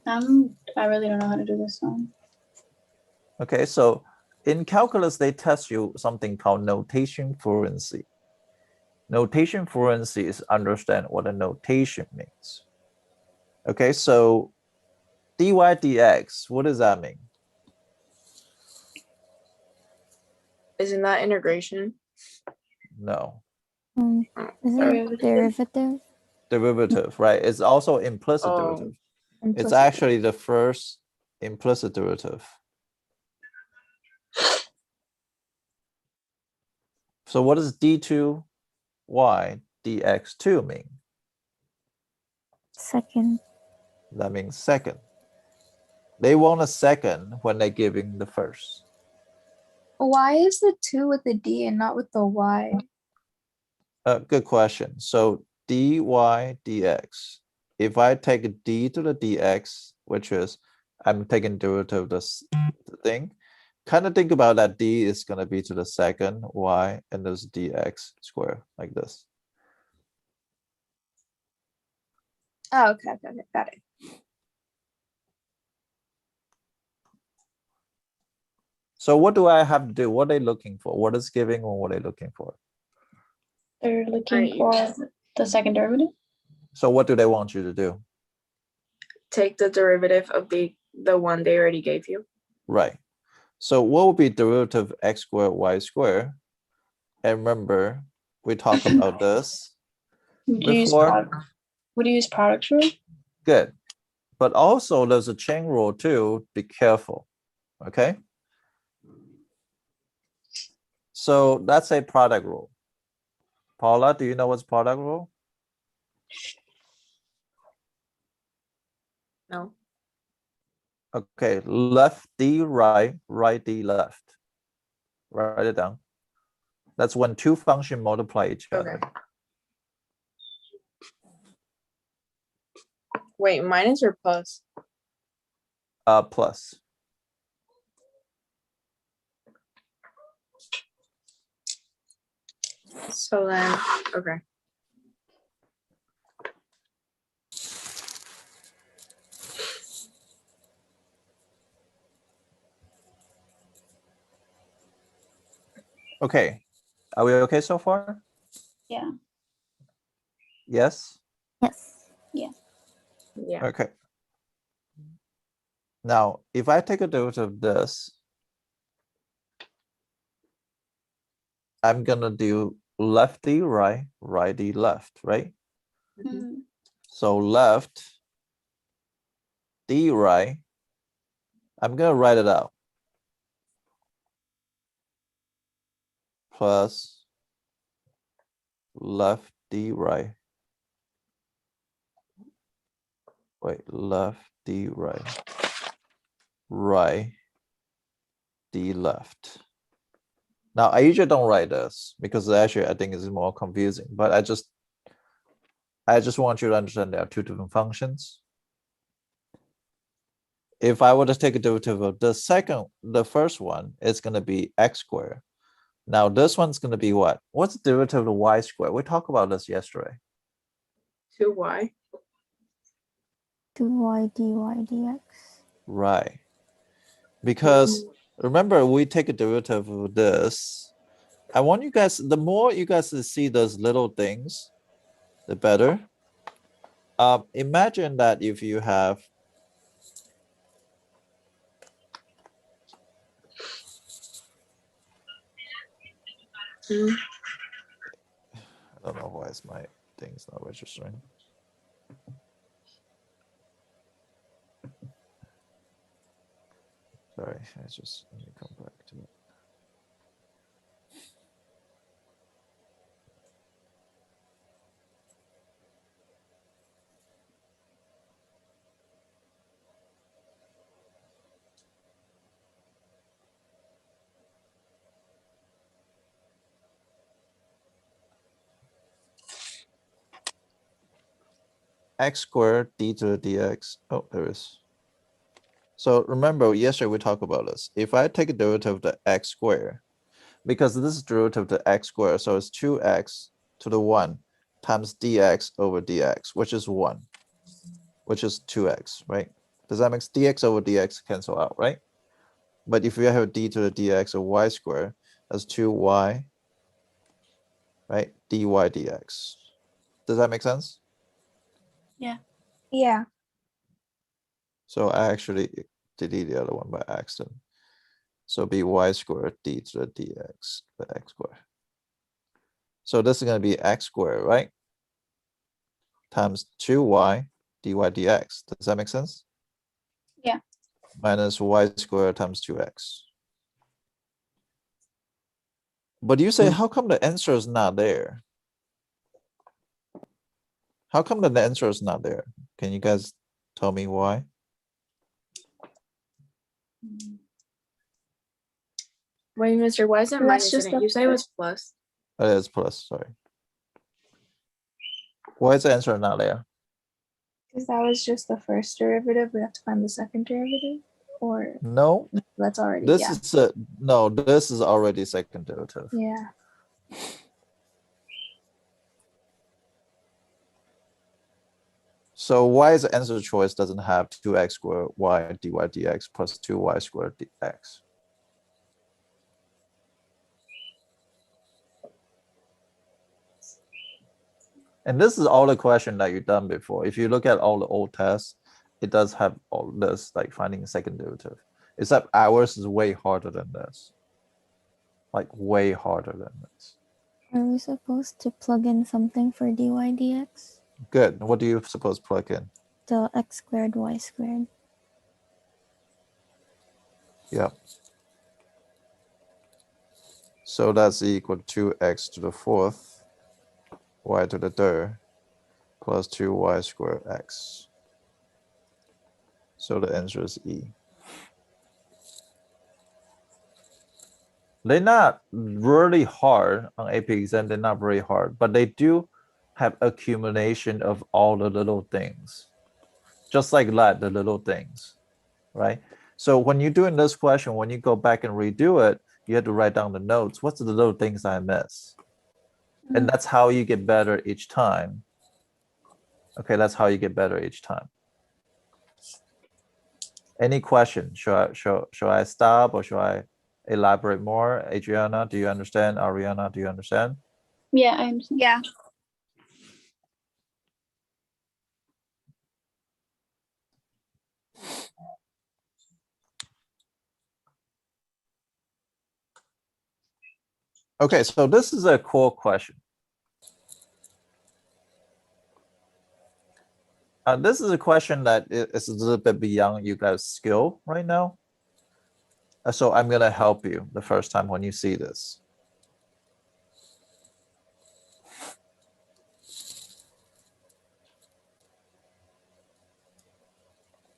I really don't know how to do this one. Okay, so in calculus, they test you something called notation fluency. Notation fluency is understand what a notation means. Okay, so dy dx, what does that mean? Isn't that integration? No, Isn't it derivative? derivative, right? It's also implicit Oh. derivative. It's Implicit. actually the first implicit derivative. So what does d2y dx2 mean? Second. That means second. They want a second when they're giving the first. Why is the 2 with the D and not with the Y? Good question. So dy dx. If I take a d to the dx, which is I'm taking derivative of this thing, kind of think about that d is going to be to the second y and there's dx squared like this. Oh, okay, got it. So what do I have to do? What are they looking for? What is giving or what are they looking for? They're looking Right. for the second derivative. So what do they want you to do? Take the derivative of the one they already gave you. Right. So what would be derivative of x squared y squared? And remember, we talked about this Would you use before. would you use product rule? Good. But also there's a chain rule too. Be careful. Okay. So that's a product rule. Paula, do you know what's product rule? No. Okay, left D right, right D left. Write it down. That's when two functions multiply each other. Okay. Wait, minus or plus? Plus. So then, okay. Okay, are we okay so far? Yeah. Yes? Yeah. Okay. Now, if I take a derivative of this, I'm gonna do left D right, right D left, right? Mhm. So left D right, I'm gonna write it out. Plus left D right. Wait, left D right. Right D left. Now I usually don't write this because actually I think it's more confusing, but I just want you to understand there are two different functions. If I were to take a derivative of the first one, it's going to be x squared. Now this one's going to be what? What's the derivative of y squared? We talked about this yesterday. 2y. 2y dy dx. Right. Because remember, we take a derivative of this. I want you guys, the more you guys see those little things, the better. Imagine that if you have Mm. I don't know why is my thing's not registering. Sorry, I just let me come back to it. X squared d to the dx. Oh, there is. So remember, yesterday we talked about this. If I take a derivative of the x squared, because this is derivative of the x squared, so it's 2x to the 1 times dx over dx, which is 1, which is 2x, right? Does that make dx over dx cancel out, right? But if you have d to the dx of y squared, that's 2y, right? dy dx. Does that make sense? Yeah. So I actually delete the other one by accident. So be y squared d to the dx by x squared. So this is going to be x squared, right? Times 2y dy dx. Does that make sense? Yeah. Minus y squared times 2x. But you say, how come the answer is not there? How come the answer is not there? Can you guys tell me why? Wait, Mr. Why is it That's minus? just Didn't the you say it was plus? It is plus, sorry. Why is the answer not there? Because that was just the first derivative. We have to find the second derivative. Or No, that's already, this yeah. is no, this is already second derivative. Yeah. So y's answer choice doesn't have 2x squared y dy dx plus 2y squared dx. And this is all the question that you've done before. If you look at all the old tests, it does have all this, like finding a second derivative. Except ours is way harder than this. Like way harder than this. Are we supposed to plug in something for dy dx? Good. What do you suppose plug in? The x squared y squared. Yeah. So that's equal to x to the fourth, y to the third, plus 2y squared x. So the answer is E. They're not really hard on AP exam, they're not very hard, but they do have accumulation of all the little things. Just like that, the little things, right? So when you're doing this question, when you go back and redo it, you have to write down the notes. What's the little things I miss? And that's how you get better each time. Okay, that's how you get better each time. Any question? Should I stop or should I elaborate more? Adriana, do you understand? Ariana, do you understand? Yeah, I understand. Yeah. Okay, so this is a core question. This is a question that is a little bit beyond you guys' skill right now. So I'm gonna help you the first time when you see this.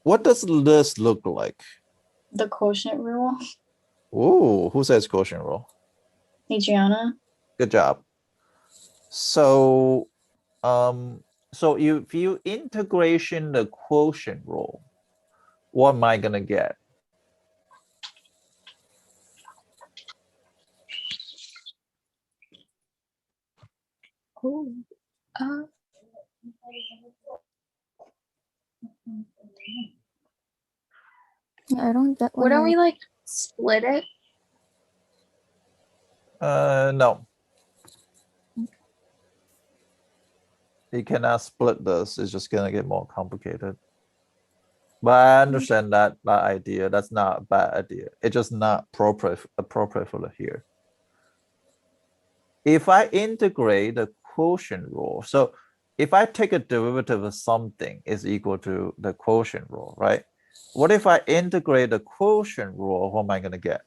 What does this look like? The quotient rule. Ooh, who says quotient rule? Adriana. Good job. So, so if you integration the quotient rule, what am I gonna get? Oh. Yeah, I don't get what Wouldn't you're- we like split it? No. You cannot split this. It's just gonna get more complicated. But I understand that idea. That's not a bad idea. It's just not appropriate for here. If I integrate the quotient rule, so if I take a derivative of something is equal to the quotient rule, right? What if I integrate the quotient rule? What am I gonna get?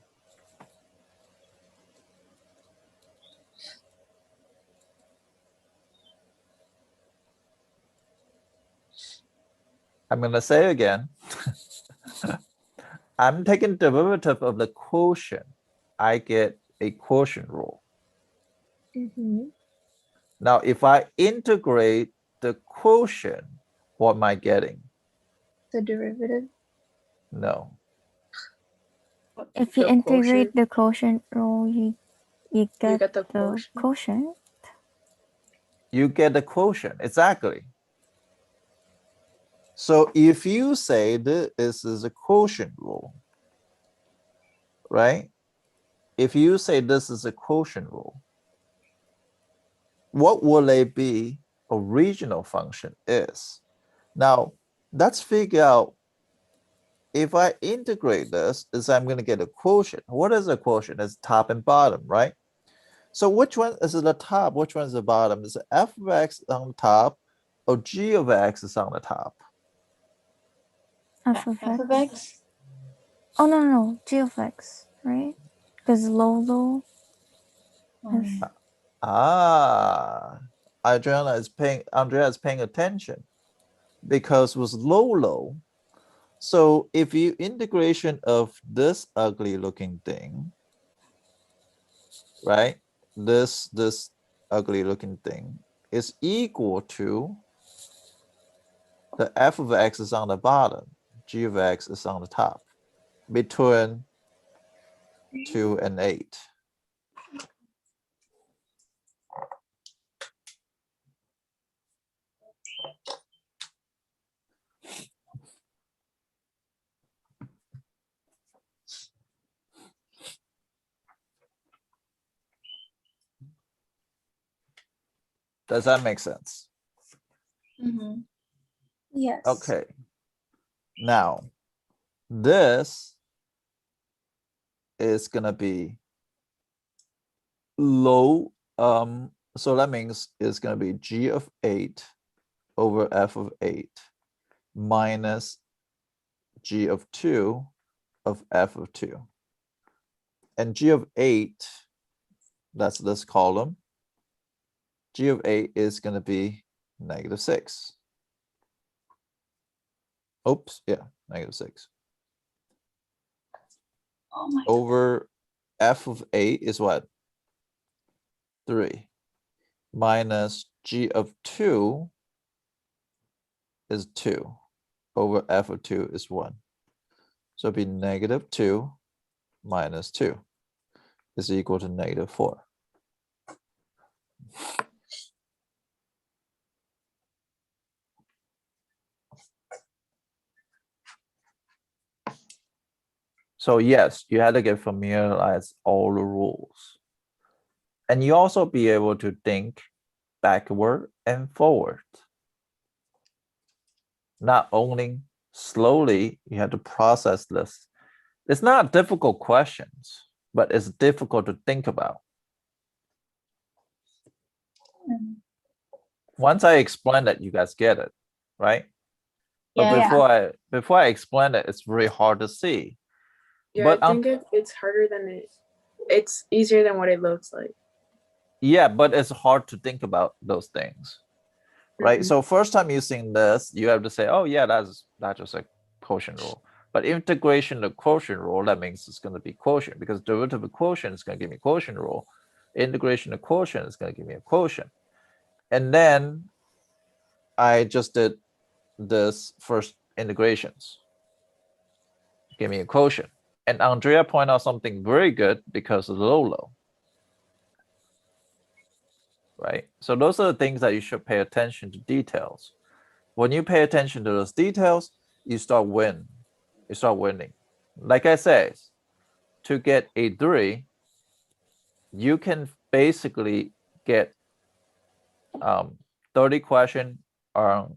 I'm gonna say again. I'm taking derivative of the quotient. I get a quotient rule. Mm-hmm. Now, if I integrate the quotient, what am I getting? The derivative. No. If you The integrate quotient. the quotient rule, you get, get the the quotient. quotient. You get the quotient, exactly. So if you say this is a quotient rule, right? If you say this is a quotient rule, what will a be original function is? Now, let's figure out if I integrate this, is I'm going to get a quotient. What is a quotient? It's top and bottom, right? So which one is the top? Which one is the bottom? Is f of x on the top or g of x is on the top? F of F of x. x. Oh no, g of x, right? Because low. Um, Andrea is paying attention because with low. So if you integration of this ugly looking thing, right? This ugly looking thing is equal to the f of x is on the bottom, g of x is on the top, between 2 and 8. Does that make sense? mhm. Yes. Okay. Now, this is gonna be low. So that means it's gonna be g of 8 over f of 8 minus g of 2 of f of 2. And g of 8, that's this column. G of 8 is going to be -6. Oops, yeah, -6. Oh my. Over f of 8 is what? 3. Minus g of 2 is 2. Over f of 2 is 1. So it'd be -2 minus 2 is equal to -4. So yes, you had to get familiarized all the rules. And you also be able to think backward and forward. Not only slowly, you have to process this. It's not difficult questions, but it's difficult to think about. Mhm. Once I explain it, you guys get it, right? But Yeah. before I explain it, it's really hard to see. Yeah, But I think it's harder than it's easier than what it looks like. yeah, but it's hard to think about those things, right? Mhm. So first time using this, you have to say, oh yeah, that's just a quotient rule. But integration of quotient rule, that means it's going to be quotient because derivative of quotient is going to give me quotient rule. Integration of quotient is going to give me a quotient. And then I just did this first integrations. Give me a quotient. And Andrea pointed out something very good because of low. Right? So those are the things that you should pay attention to details. When you pay attention to those details, you start winning. You start winning. Like I said, to get a 3, you can basically get 30 questions are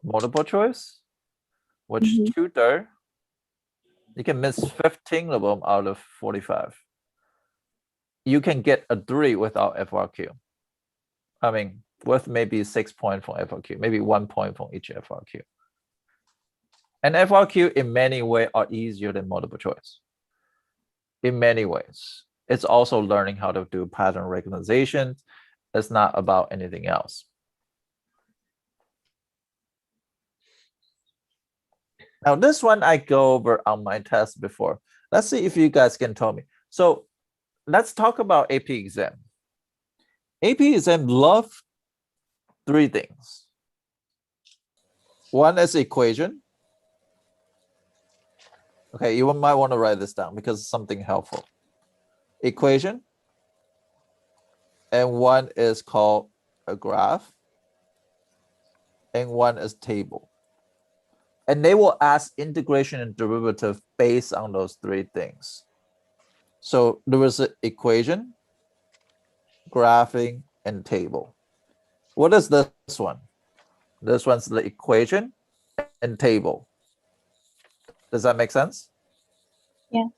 multiple choice, which Mhm. 2/3, you can miss 15 of them out of 45. You can get a 3 without FRQ. I mean, with maybe 6 points from FRQ, maybe 1 point from each FRQ. And FRQ in many ways are easier than multiple choice. In many ways. It's also learning how to do pattern recognition. It's not about anything else. Now this one I go over on my test before. Let's see if you guys can tell me. So let's talk about AP exam. AP exam love 3 things. One is equation. Okay, you might want to write this down because it's something helpful. Equation. And one is called a graph. And one is table. And they will ask integration and derivative based on those 3 things. So there was an equation, graphing, and table. What is this one? This one's the equation and table. Does that make sense? Yeah.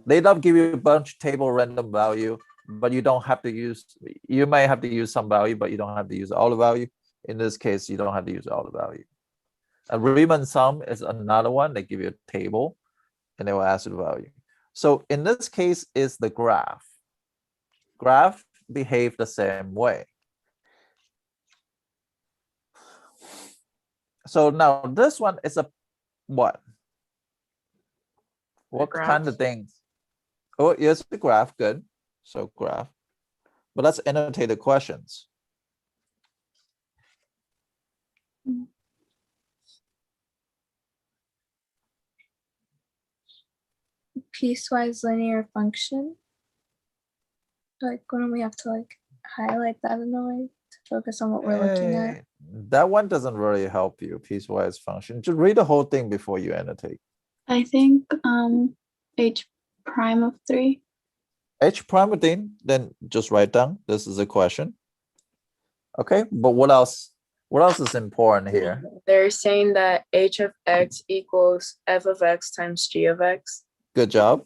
They don't give you a bunch of table random value, but you don't have to use, you might have to use some value, but you don't have to use all the value. In this case, you don't have to use all the value. A Riemann sum is another one. They give you a table and they will ask you the value. So in this case is the graph. Graph behave the same way. So now this one is a what? What kind of things? Oh, yes, the graph, good. So graph. But let's annotate the questions. Piecewise linear function. Like when we have to like highlight that in a way to focus on what we're looking at. That one doesn't really help you, piecewise function. Just read the whole thing before you annotate. I think H prime of 3. H prime of thing, then just write down. This is a question. Okay, but what else? What else is important here? They're saying that h of x equals f of x times g of x. Good job.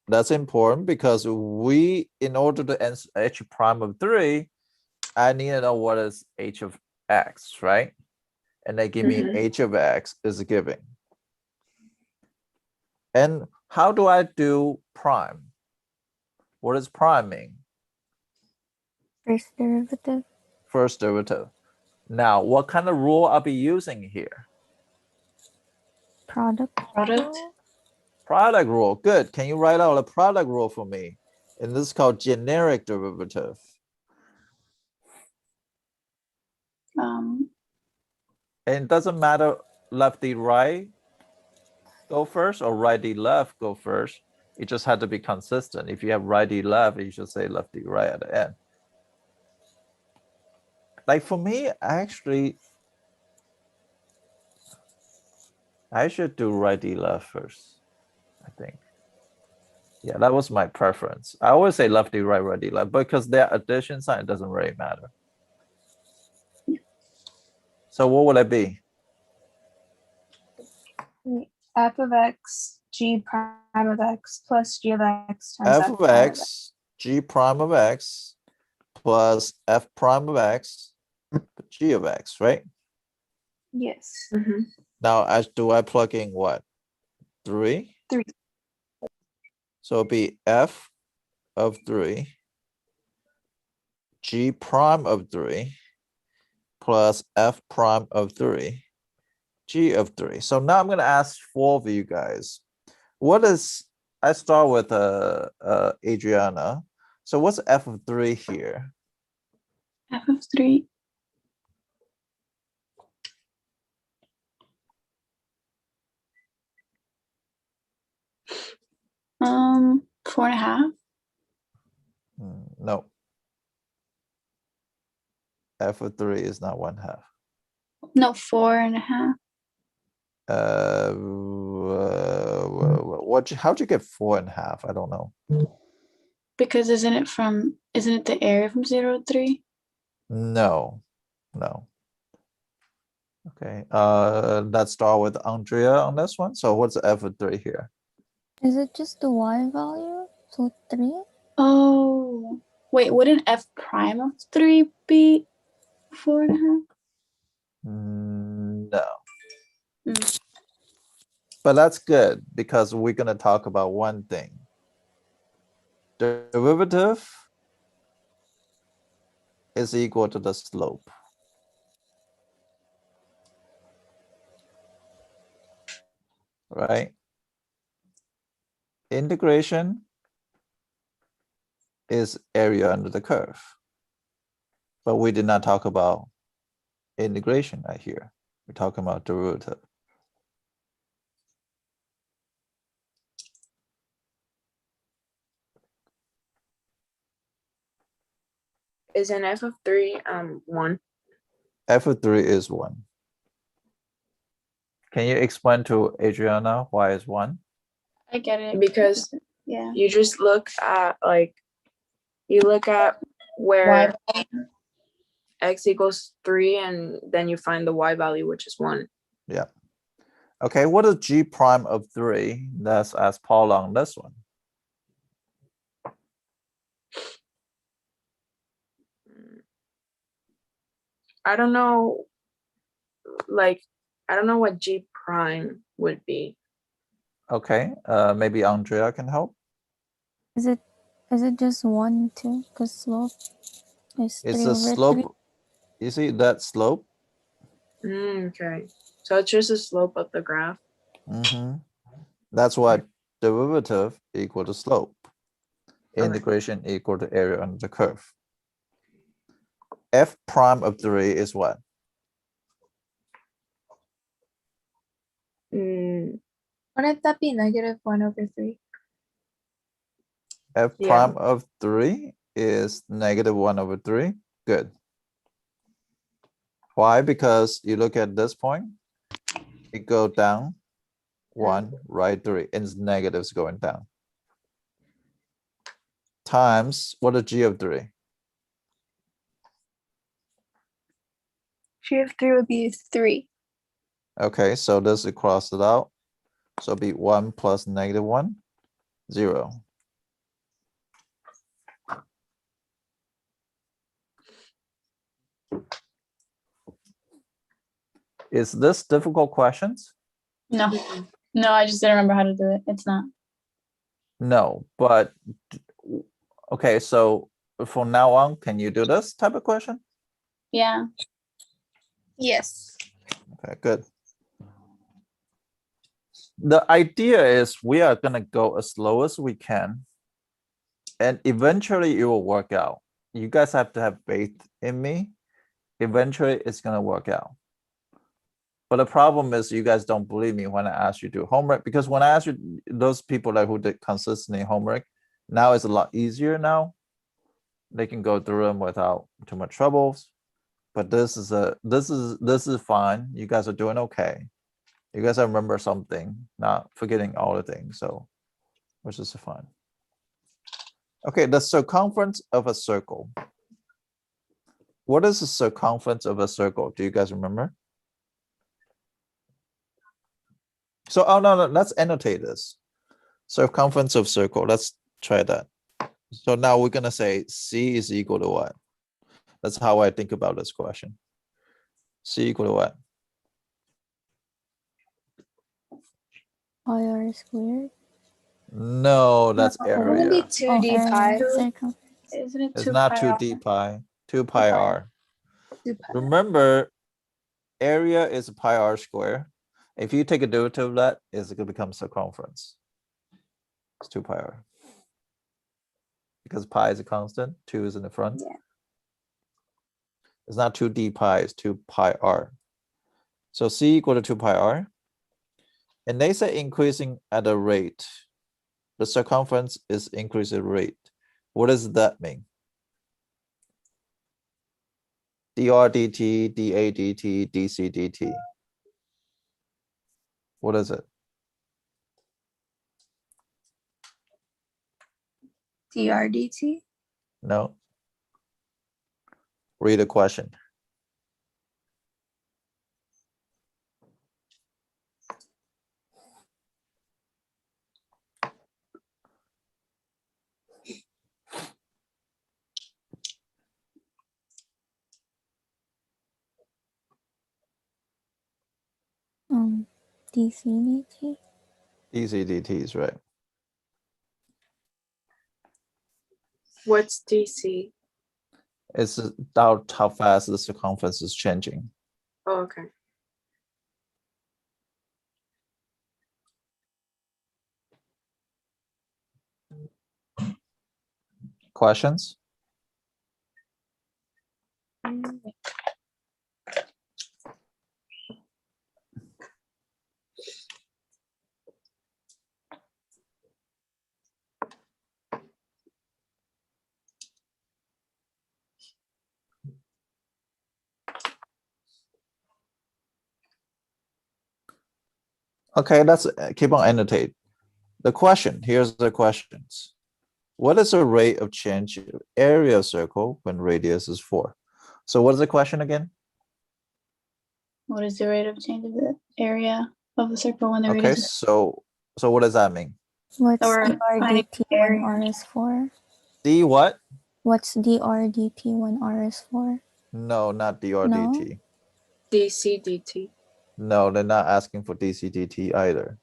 That's important because we, in order to answer h prime of 3, I need to know what is h of x, right? And they give me Mhm. h of x is given. And how do I do prime? What does prime mean? First derivative. First derivative. Now, what kind of rule I'll be using here? Product. Product. Product rule. Good. Can you write out a product rule for me? And this is called generic derivative. And it doesn't matter lefty right go first or righty left go first. You just have to be consistent. If you have righty left, you should say lefty right at the end. Like for me, actually, I should do righty left first, I think. Yeah, that was my preference. I always say lefty right, righty left, because their addition sign, it doesn't really matter. So what would it be? F of x, g prime of x plus g of x times F of x, g prime of x plus f prime of x, g of x, right? Yes. Mhm. Now, do I plug in what? 3? 3. So it'll be f of 3, g prime of 3 plus f prime of 3, g of 3. So now I'm going to ask 4 of you guys. What is, I start with Adriana. So what's f of 3 here? F of 3. Um, 4.5. No. F of 3 is not 1/2. No, 4.5. How'd you get 4.5? I don't know. Because isn't it the area from 0 to 3? No, No. Okay, let's start with Andrea on this one. So what's f of 3 here? Is it just the y value? So 3? Oh, wait, wouldn't f prime of 3 be 4.5? No. Mm. But that's good because we're gonna talk about one thing. Derivative is equal to the slope. Right? Integration is area under the curve. But we did not talk about integration right here. We're talking about derivative. Is an f of 3 1? F of 3 is 1. Can you explain to Adriana why it's 1? I get it. Because Yeah. you just look at you look at where Y x equals 3 and then you find the y value, which is 1. Yeah. Okay, what is g prime of 3? Let's ask Paul on this one. I don't know, I don't know what g prime would be. Okay, maybe Andrea can help. Is it just 1 too? Because slope is 3 It's a over 3. slope. You see that slope? Okay. So it's just the slope of the graph. That's why derivative equal to slope. Okay. Integration equal to area under the curve. F prime of 3 is what? Mm, Wouldn't that be -1/3? F Yeah. prime of 3 is -1/3. Good. Why? Because you look at this point, it go down 1, right 3, and it's negatives going down. Times, what is g of 3? G of 3 would be 3. Okay, so this is cross it out. So it'll be 1 plus -1, 0. Is this difficult questions? No, no, I just didn't remember how to do it. It's not. No, but okay, so from now on, can you do this type of question? Yeah. Yes. Okay, good. The idea is we are gonna go as slow as we can, and eventually it will work out. You guys have to have faith in me. Eventually it's gonna work out. But the problem is you guys don't believe me when I ask you to do homework, because when I ask you, those people like who did consistently homework, now it's a lot easier now. They can go through them without too much troubles. But this is fine. You guys are doing okay. You guys remember something, not forgetting all the things, so which is fine. Okay, the circumference of a circle. What is the circumference of a circle? Do you guys remember? So, oh no, let's annotate this. Circumference of circle. Let's try that. So now we're gonna say C is equal to what? That's how I think about this question. C equal to what? Pi r squared. No, that's It would be area. 2d area, pi. circum. Isn't it It's 2 not pi 2d r? pi, 2 pi pi. r. 2 pi. Remember, area is pi r square. If you take a derivative of that, it's gonna become circumference. It's 2 pi r. Because pi is a constant, 2 is in the front. Yeah. It's not 2d pi, it's 2 pi r. So C equal to 2 pi r. And they say increasing at a rate. The circumference is increasing rate. What does that mean? dr dt, dA dt, dc dt. What is it? dr dt. No. Read the question. dc dt. dc dt is right. What's DC? It's how fast the circumference is changing. Oh, okay. Questions? Okay, let's keep on annotate. The question, here's the questions. What is the rate of change of area of circle when radius is 4? So what is the question again? What is the rate of change of the area of the circle when the Okay, radius is so what does that mean? What's Or dr finding dt area. when r is 4? D what? What's dr dt when r is 4? No, not dr No? dt. DC DT. No, they're not asking for dc dt either.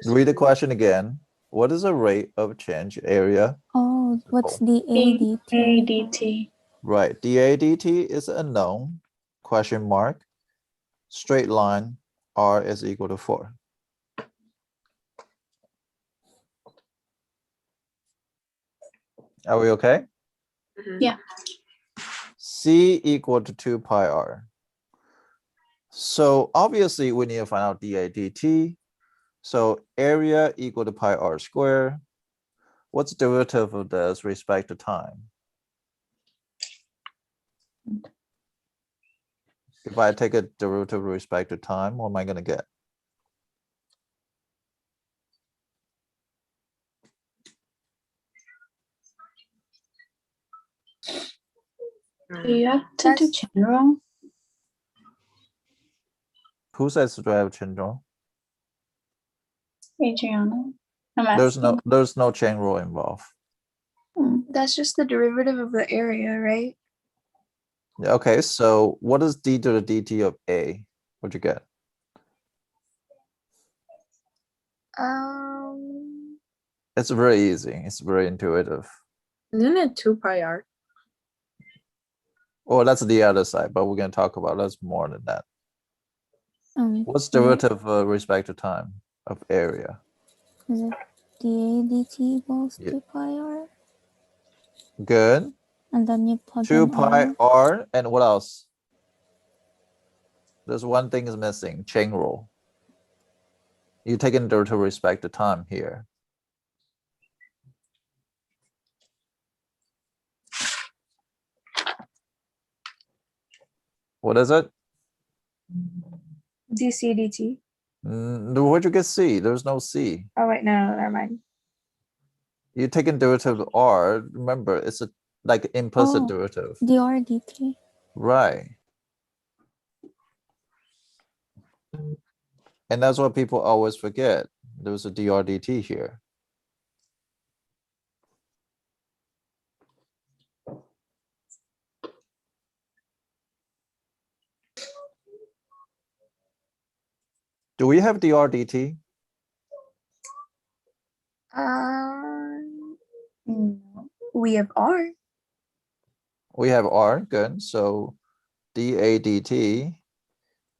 Read the question again. What is the rate of change area? Oh, what's dA dA dt? dt? Right, dA dt is unknown, question mark, straight line, r is equal to 4. Are we okay? Mhm. Yeah. C equal to 2 pi r. So obviously we need to find out dA dt. So area equal to pi r squared. What's the derivative of this respect to time? If I take a derivative with respect to time, what am I gonna get? Do you have to do That's- general? Who says to have syndrome? Adriana? I'm asking. There's no chain rule involved. That's just the derivative of the area, right? Yeah, okay, so what is d to the dt of a? What'd you get? It's very easy. It's very intuitive. Isn't it 2 pi r? Oh, that's the other side, but we're gonna talk about that's more than that. What's Is it- derivative respect to time of area? Is it dA dt equals Yeah. 2 pi r? Good. And then you plug 2 in pi r. r, and what else? There's one thing is missing, chain rule. You take in derivative with respect to time here. What is it? dc dt. Where'd you get C? There's no C. Oh wait, no, never mind. You take in derivative of R, remember, it's a like implicit Oh. derivative. dr dt. Right. And that's what people always forget. There's a dr dt here. Do we have dr dt? We have r. We have R, good. So dA dt,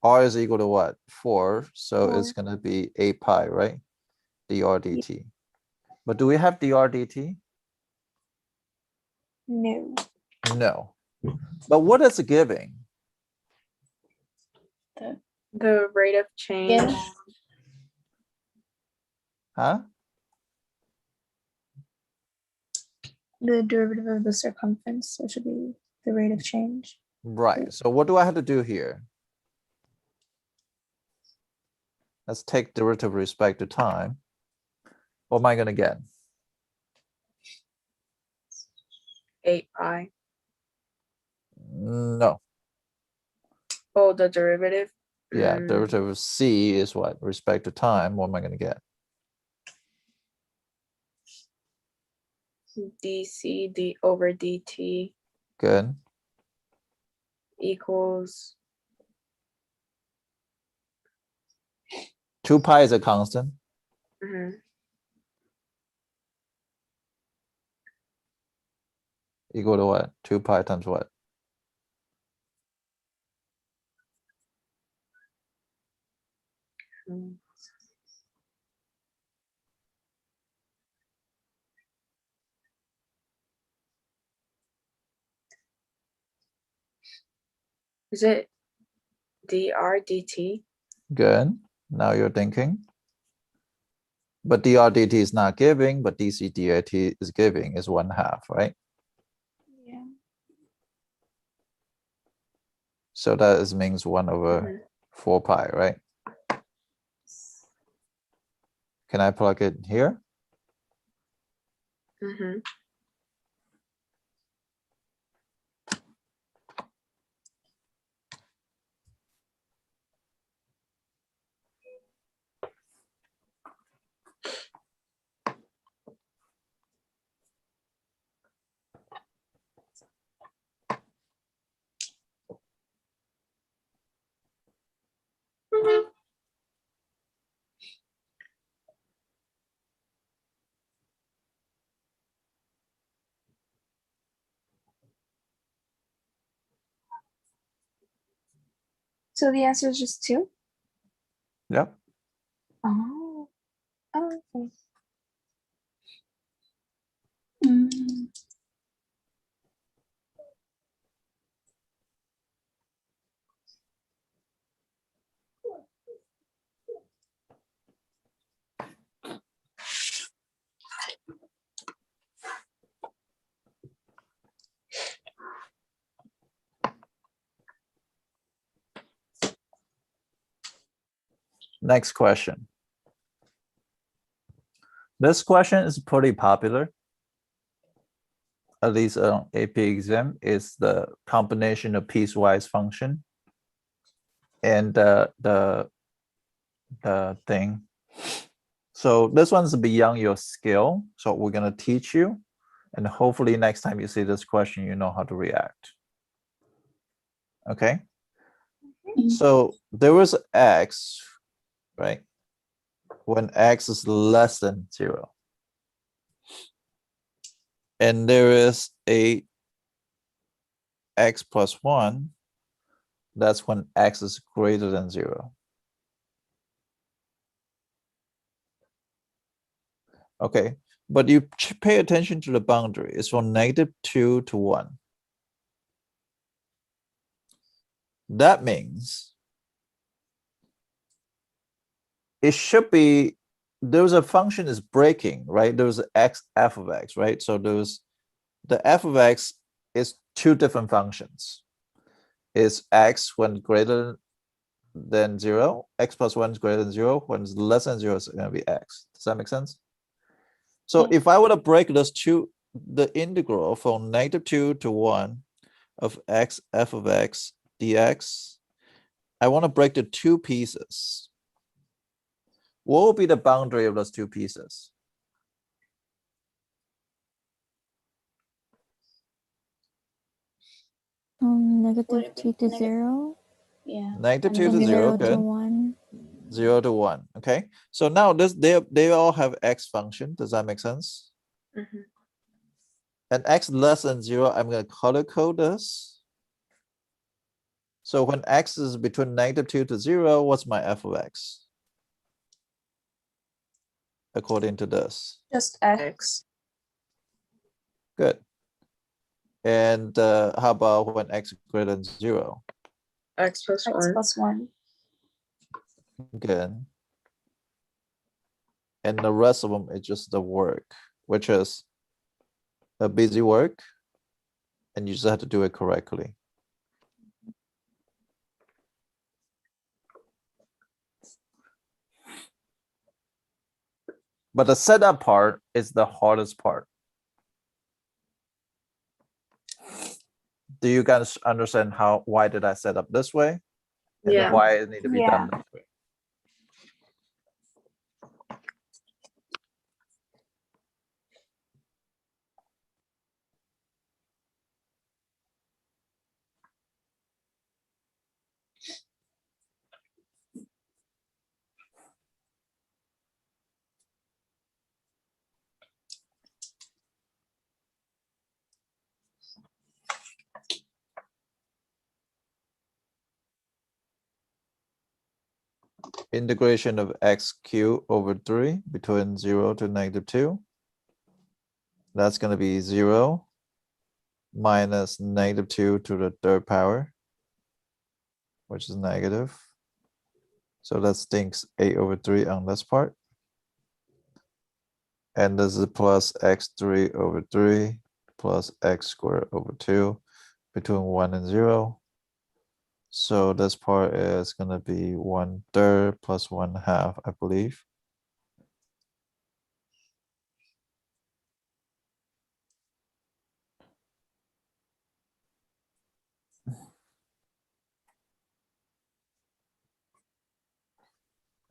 R is equal to what? 4. So it's 4. gonna be 8 pi, right? dr dt. But do we have dr dt? No. No. But what is it giving? The rate of change. Yeah. Huh? The derivative of the circumference, so it should be the rate of change. Right. So what do I have to do here? Let's take derivative with respect to time. What am I gonna get? 8 pi. No. Oh, the derivative. Yeah, derivative of C is what? Respect to time. What am I gonna get? DC d over dt Good. equals 2 pi is a constant. Mm-hmm. Equal to what? 2 pi times what? Is it dr dt? Good. Now you're thinking. But dr dt is not giving, but dc dt is giving, is 1/2, right? Yeah. So that is means 1/4 pi, right? Can I plug it here? Mm-hmm. So the answer is just 2? Yep. Oh. Oh, okay. Mm. Next question. This question is pretty popular. At least on AP exam, is the combination of piecewise function and the thing. So this one's beyond your skill. So we're gonna teach you, and hopefully next time you see this question, you know how to react. Okay. Mhm. So there was x, right? When x is less than 0. And there is a x plus 1. That's when x is greater than 0. Okay, but you pay attention to the boundary. It's from -2 to 1. That means it should be, there's a function is breaking, right? There's x f of x, right? So there's the f of x is 2 different functions. Is x when greater than 0, x plus 1 is greater than 0, when it's less than 0 it's gonna be x. Does that make sense? So Yeah. if I were to break those two, the integral from -2 to 1 of x f of x dx, I want to break the 2 pieces. What will be the boundary of those 2 pieces? -2 to 0 Yeah. -2 to and 0, 0 to good. 1. 0 to 1, okay. So now this they all have x function. Does that make sense? Mm-hmm. And x less than 0, I'm going to color code this. So when x is between -2 to 0, what's my f of x? According to this. Just X. Good. And how about when x is greater than 0? X plus X 1. plus 1. Good. And the rest of them is just the work, which is a busy work, and you just have to do it correctly. But the setup part is the hardest part. Do you guys understand why did I set up this way? And Yeah. why it need to be done this way? integration of x cubed over 3 between 0 to -2. That's going to be 0 minus -2 to the third power, which is negative. So that stinks 8 over 3 on this part. And this is plus x3 over 3 plus x squared over 2 between 1 and 0. So this part is going to be 1/3 plus 1/2, I believe.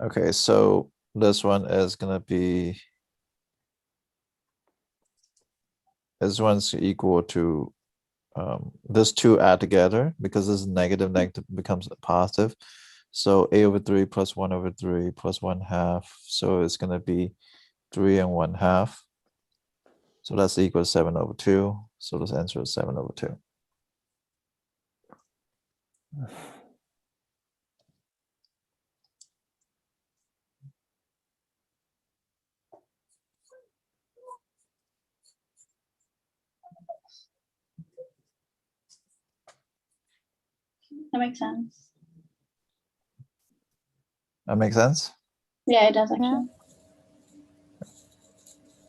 Okay, so this one is going to be, this one's equal to, this 2 add together because this negative becomes positive. So a over 3 plus 1 over 3 plus 1/2. So it's going to be 3 and 1/2. So that's equal to 7 over 2. So this answer is 7 over 2. That makes sense. That makes sense? Yeah, it does actually.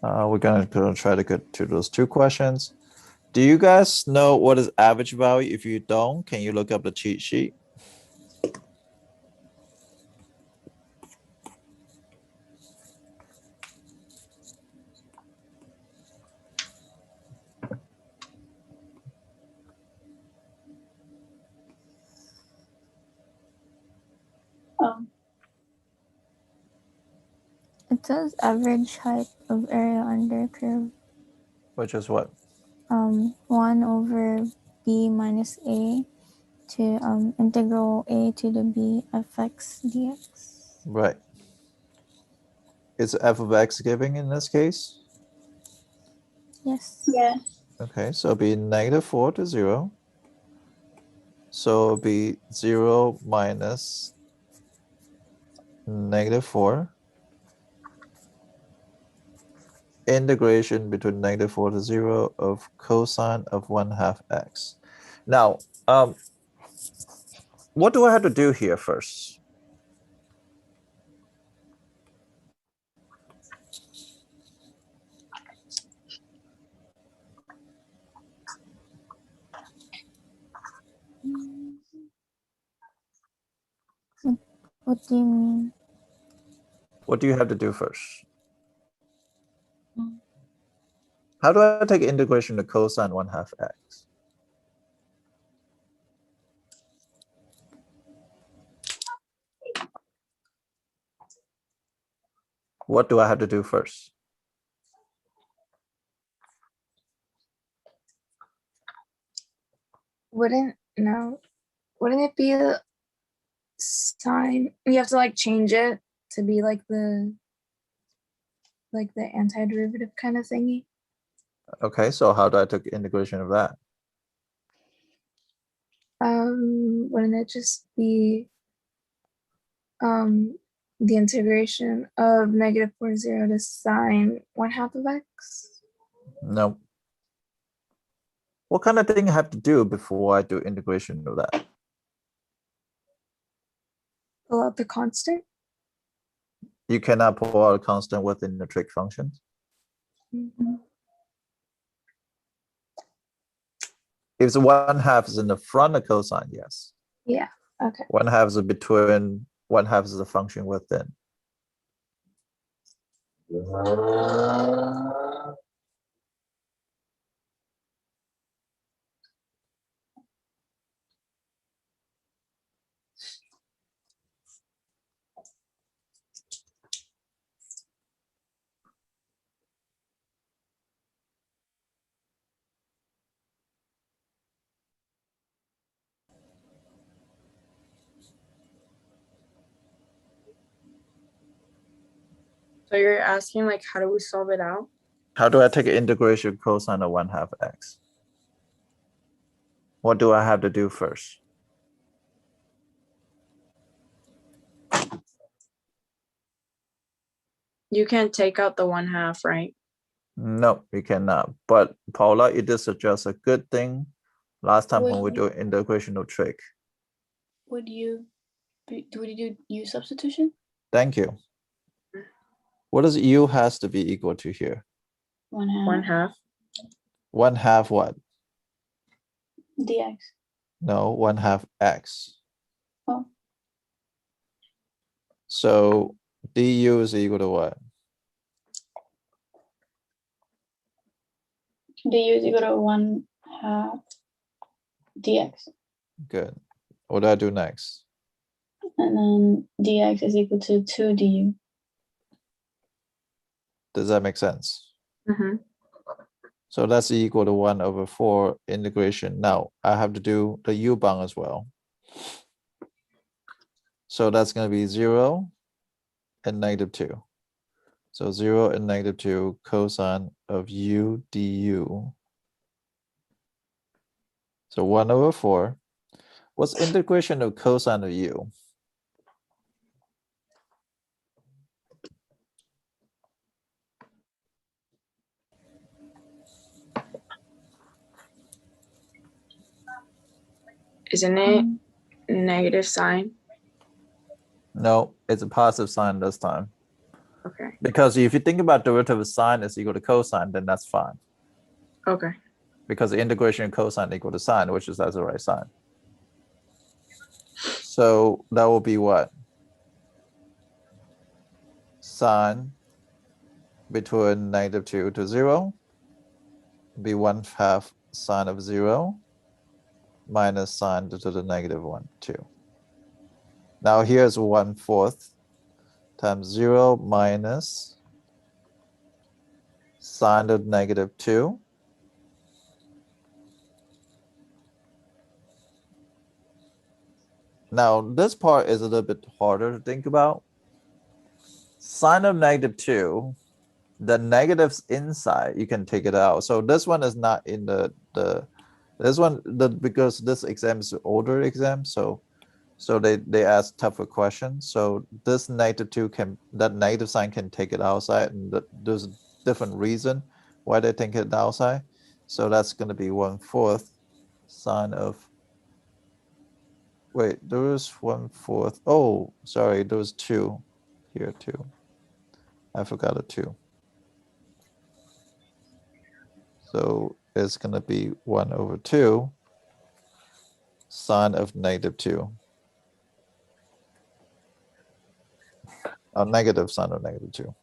We're going to try to get to those 2 questions. Do you guys know what is average value? If you don't, can you look up the cheat sheet? Oh, It says average height of area under curve. Which is what? 1 over b minus a to integral a to the b fx dx. Right. Is f of x giving in this case? Yes. yeah. Okay, so it'll be -4 to 0. So it'll be 0 minus -4. Integration between -4 to 0 of cosine of 1/2 x. Now, what do I have to do here first? What do you mean? What do you have to do first? How do I take integration of cosine 1/2 x? What do I have to do first? Wouldn't it be a sign? You have to like change it to be like the antiderivative kind of thingy. Okay, so how do I take integration of that? Wouldn't it just be the integration of -4 0 to sine 1/2 of x? No. What kind of thing I have to do before I do integration of that? Pull out the constant. You cannot pull out a constant within the trig functions. Mhm. If the 1/2 is in the front of cosine, yes. Yeah. Okay. 1/2 is between, 1/2 is the function within. So you're asking like, how do we solve it out? How do I take an integration of cosine of 1/2 x? What do I have to do first? You can't take out the 1/2, right? No, we cannot. But Paula, it is just a good thing. Last time when we Would do integrational trick. would you do U substitution? Thank you. What does U has to be equal to here? 1/2 1/2. 1/2 what? dx. No, 1/2 x. Oh, So du is equal to what? du is equal to 1/2 dx, Good. What do I do next? and then dx is equal to 2 du. Does that make sense? Mm-hmm. So that's equal to 1/4 integration. Now I have to do the u-bound as well. So that's going to be 0 and -2. So 0 and -2 cosine of u du. So 1/4. What's integration of cosine of u? Isn't it negative sign? No, it's a positive sign this time. Okay. Because if you think about derivative of sine is equal to cosine, then that's fine. Okay. Because the integration of cosine equal to sine, which is that's the right sign. So that will be what? Sine between -2 to 0 be 1/2 sine of 0 minus sine to the -1, 2. Now here's 1/4 times 0 minus sine of -2. Now this part is a little bit harder to think about. Sine of -2, the negatives inside, you can take it out. So this one is not in because this exam is an older exam, so they ask tougher questions. So this -2 that negative sign can take it outside, and there's a different reason why they take it outside. So that's going to be 1/4 sine of. Wait, there was 1/4. Oh, sorry, there was 2 here too. I forgot a 2. So it's going to be 1/2 sine of -2. Negative sine of -2.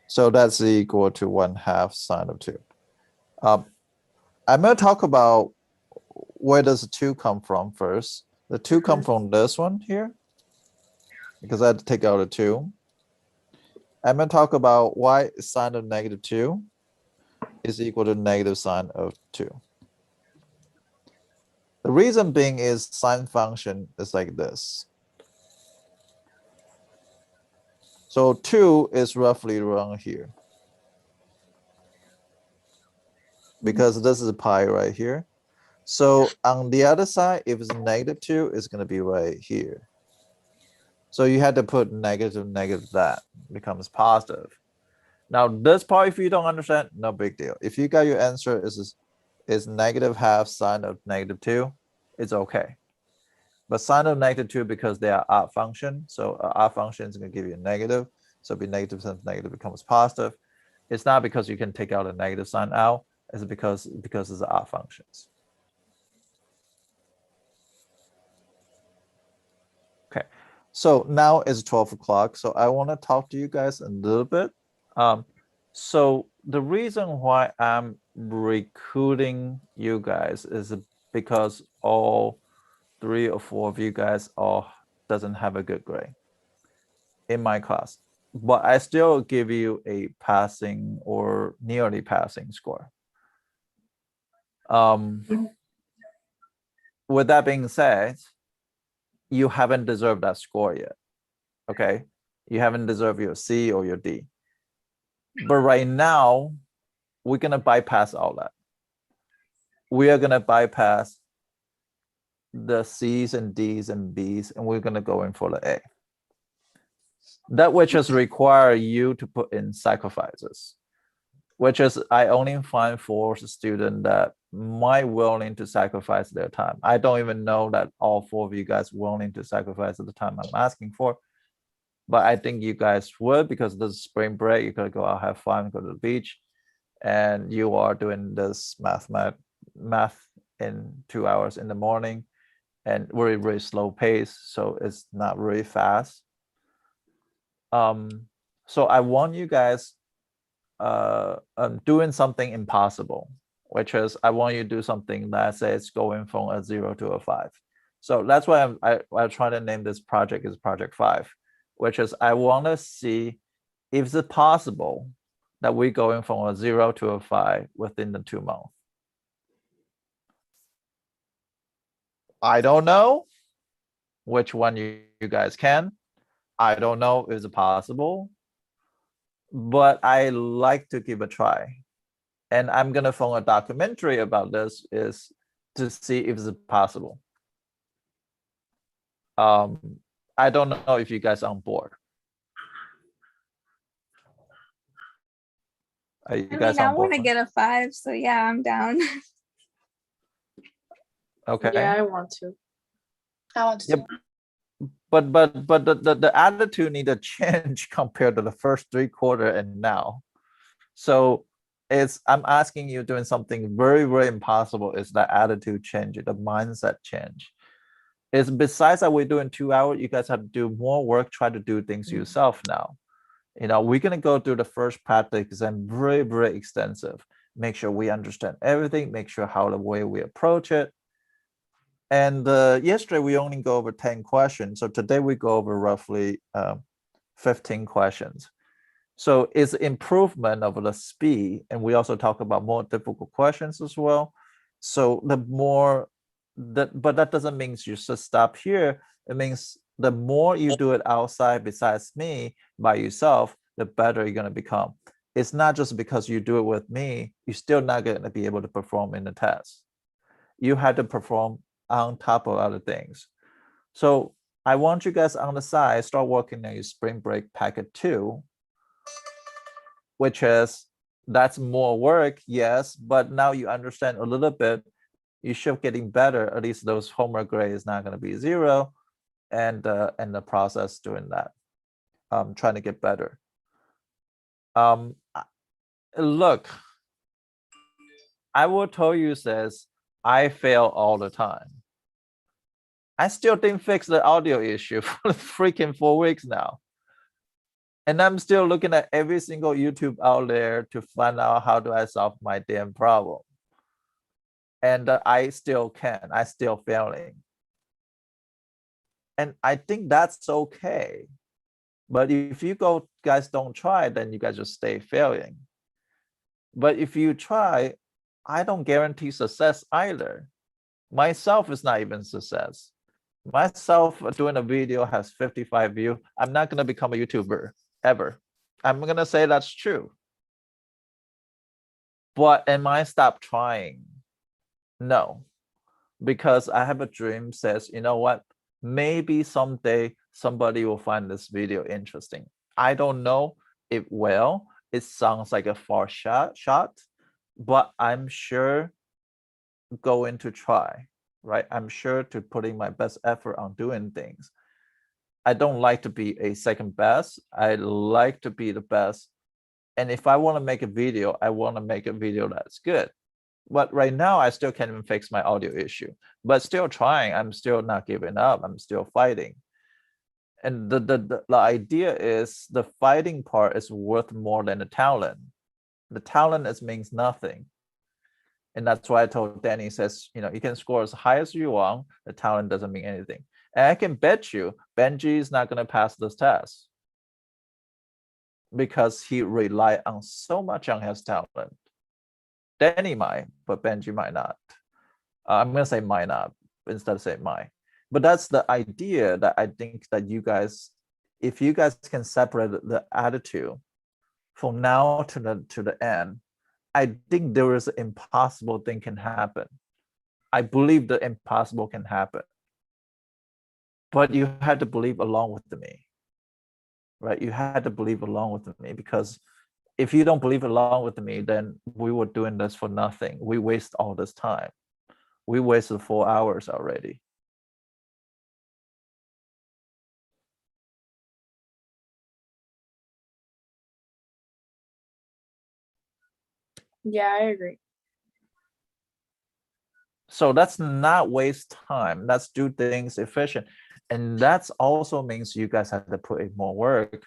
So that's equal to 1/2 sine of 2. I'm going to talk about where does the 2 come from first. The 2 come from this one here, because I had to take out a 2. I'm going to talk about why sine of -2 is equal to negative sine of 2. The reason being is sine function is like this. So 2 is roughly around here, because this is pi right here. So on the other side, if it's -2, it's going to be right here. So you had to put negative, that becomes positive. Now this part, if you don't understand, no big deal. If you got your answer is -1/2 sine of -2, it's okay. But sine of -2, because they are odd function, so odd function is going to give you a negative. So be negative times negative becomes positive. It's not because you can take out a negative sign out. It's because it's odd functions. Okay, so now it's 12 o'clock. So I want to talk to you guys a little bit. So the reason why I'm recruiting you guys is because all 3 or 4 of you guys all doesn't have a good grade in my class, but I still give you a passing or nearly passing score. With that being said, you haven't deserved that score yet. Okay, you haven't deserved your C or your D. But right now, we're gonna bypass all that. We are gonna bypass the C's and D's and B's, and we're gonna go in for the A. That which is require you to put in sacrifices, which is I only find for students that might willing to sacrifice their time. I don't even know that all 4 of you guys willing to sacrifice the time I'm asking for, but I think you guys would, because this is spring break, you gotta go out, have fun, go to the beach, and you are doing this math in 2 hours in the morning and very, very slow pace, so it's not really fast. So I want you guys doing something impossible, which is I want you to do something that says going from a 0 to a 5. So that's why I try to name this project as Project 5, which is I want to see if it's possible that we're going from a 0 to a 5 within the 2 months. I don't know which one you guys can. I don't know if it's possible, but I like to give a try. And I'm gonna film a documentary about this is to see if it's possible. I don't know if you guys are on board. Are you I guys mean, I on board? want to get a 5, so yeah, I'm down. Okay. Yeah, I want to. I want to. Yep. But the attitude need to change compared to the first 3 quarters and now. So I'm asking you doing something very, very impossible is the attitude change, the mindset change. It's besides that we're doing 2 hours, you guys have to do more work, try to do things yourself now. You know, we're gonna go through the first practice exam, very, very extensive. Make sure we understand everything, make sure how the way we approach it. And yesterday we only go over 10 questions. So today we go over roughly 15 questions. So it's improvement of the speed. And we also talk about more difficult questions as well. So the more but that doesn't mean you should stop here. It means the more you do it outside besides me by yourself, the better you're gonna become. It's not just because you do it with me, you're still not gonna be able to perform in the test. You have to perform on top of other things. So I want you guys on the side, start working on your spring break packet 2, which is that's more work, yes, but now you understand a little bit, you should getting better, at least those homework grade is not going to be 0, and the process doing that, trying to get better. Look, I will tell you says I fail all the time. I still didn't fix the audio issue for the freaking 4 weeks now. And I'm still looking at every single YouTube out there to find out how do I solve my damn problem. And I still can, I still failing. And I think that's okay. But if you guys don't try, then you guys just stay failing. But if you try, I don't guarantee success either. Myself is not even success. Myself doing a video has 55 views. I'm not gonna become a YouTuber ever. I'm gonna say that's true. But am I stop trying? No, because I have a dream says, you know what? Maybe someday somebody will find this video interesting. I don't know if well, it sounds like a far shot, but I'm sure going to try, right? I'm sure to putting my best effort on doing things. I don't like to be a second best. I like to be the best. And if I want to make a video, I want to make a video that's good. But right now, I still can't even fix my audio issue. But still trying, I'm still not giving up. I'm still fighting. And the idea is the fighting part is worth more than the talent. The talent means nothing. And that's why I told Danny says, you know, you can score as high as you want. The talent doesn't mean anything. And I can bet you Benji is not going to pass this test because he relied on so much on his talent. Danny might, but Benji might not. I'm going to say might not instead of saying might. But that's the idea that I think that you guys, if you guys can separate the attitude from now to the end, I think there is an impossible thing can happen. I believe the impossible can happen. But you have to believe along with me. right? You had to believe along with me, because if you don't believe along with me, then we were doing this for nothing. We waste all this time. We wasted 4 hours already. Yeah, I agree. So that's not waste time. That's do things efficient. And that's also means you guys have to put in more work.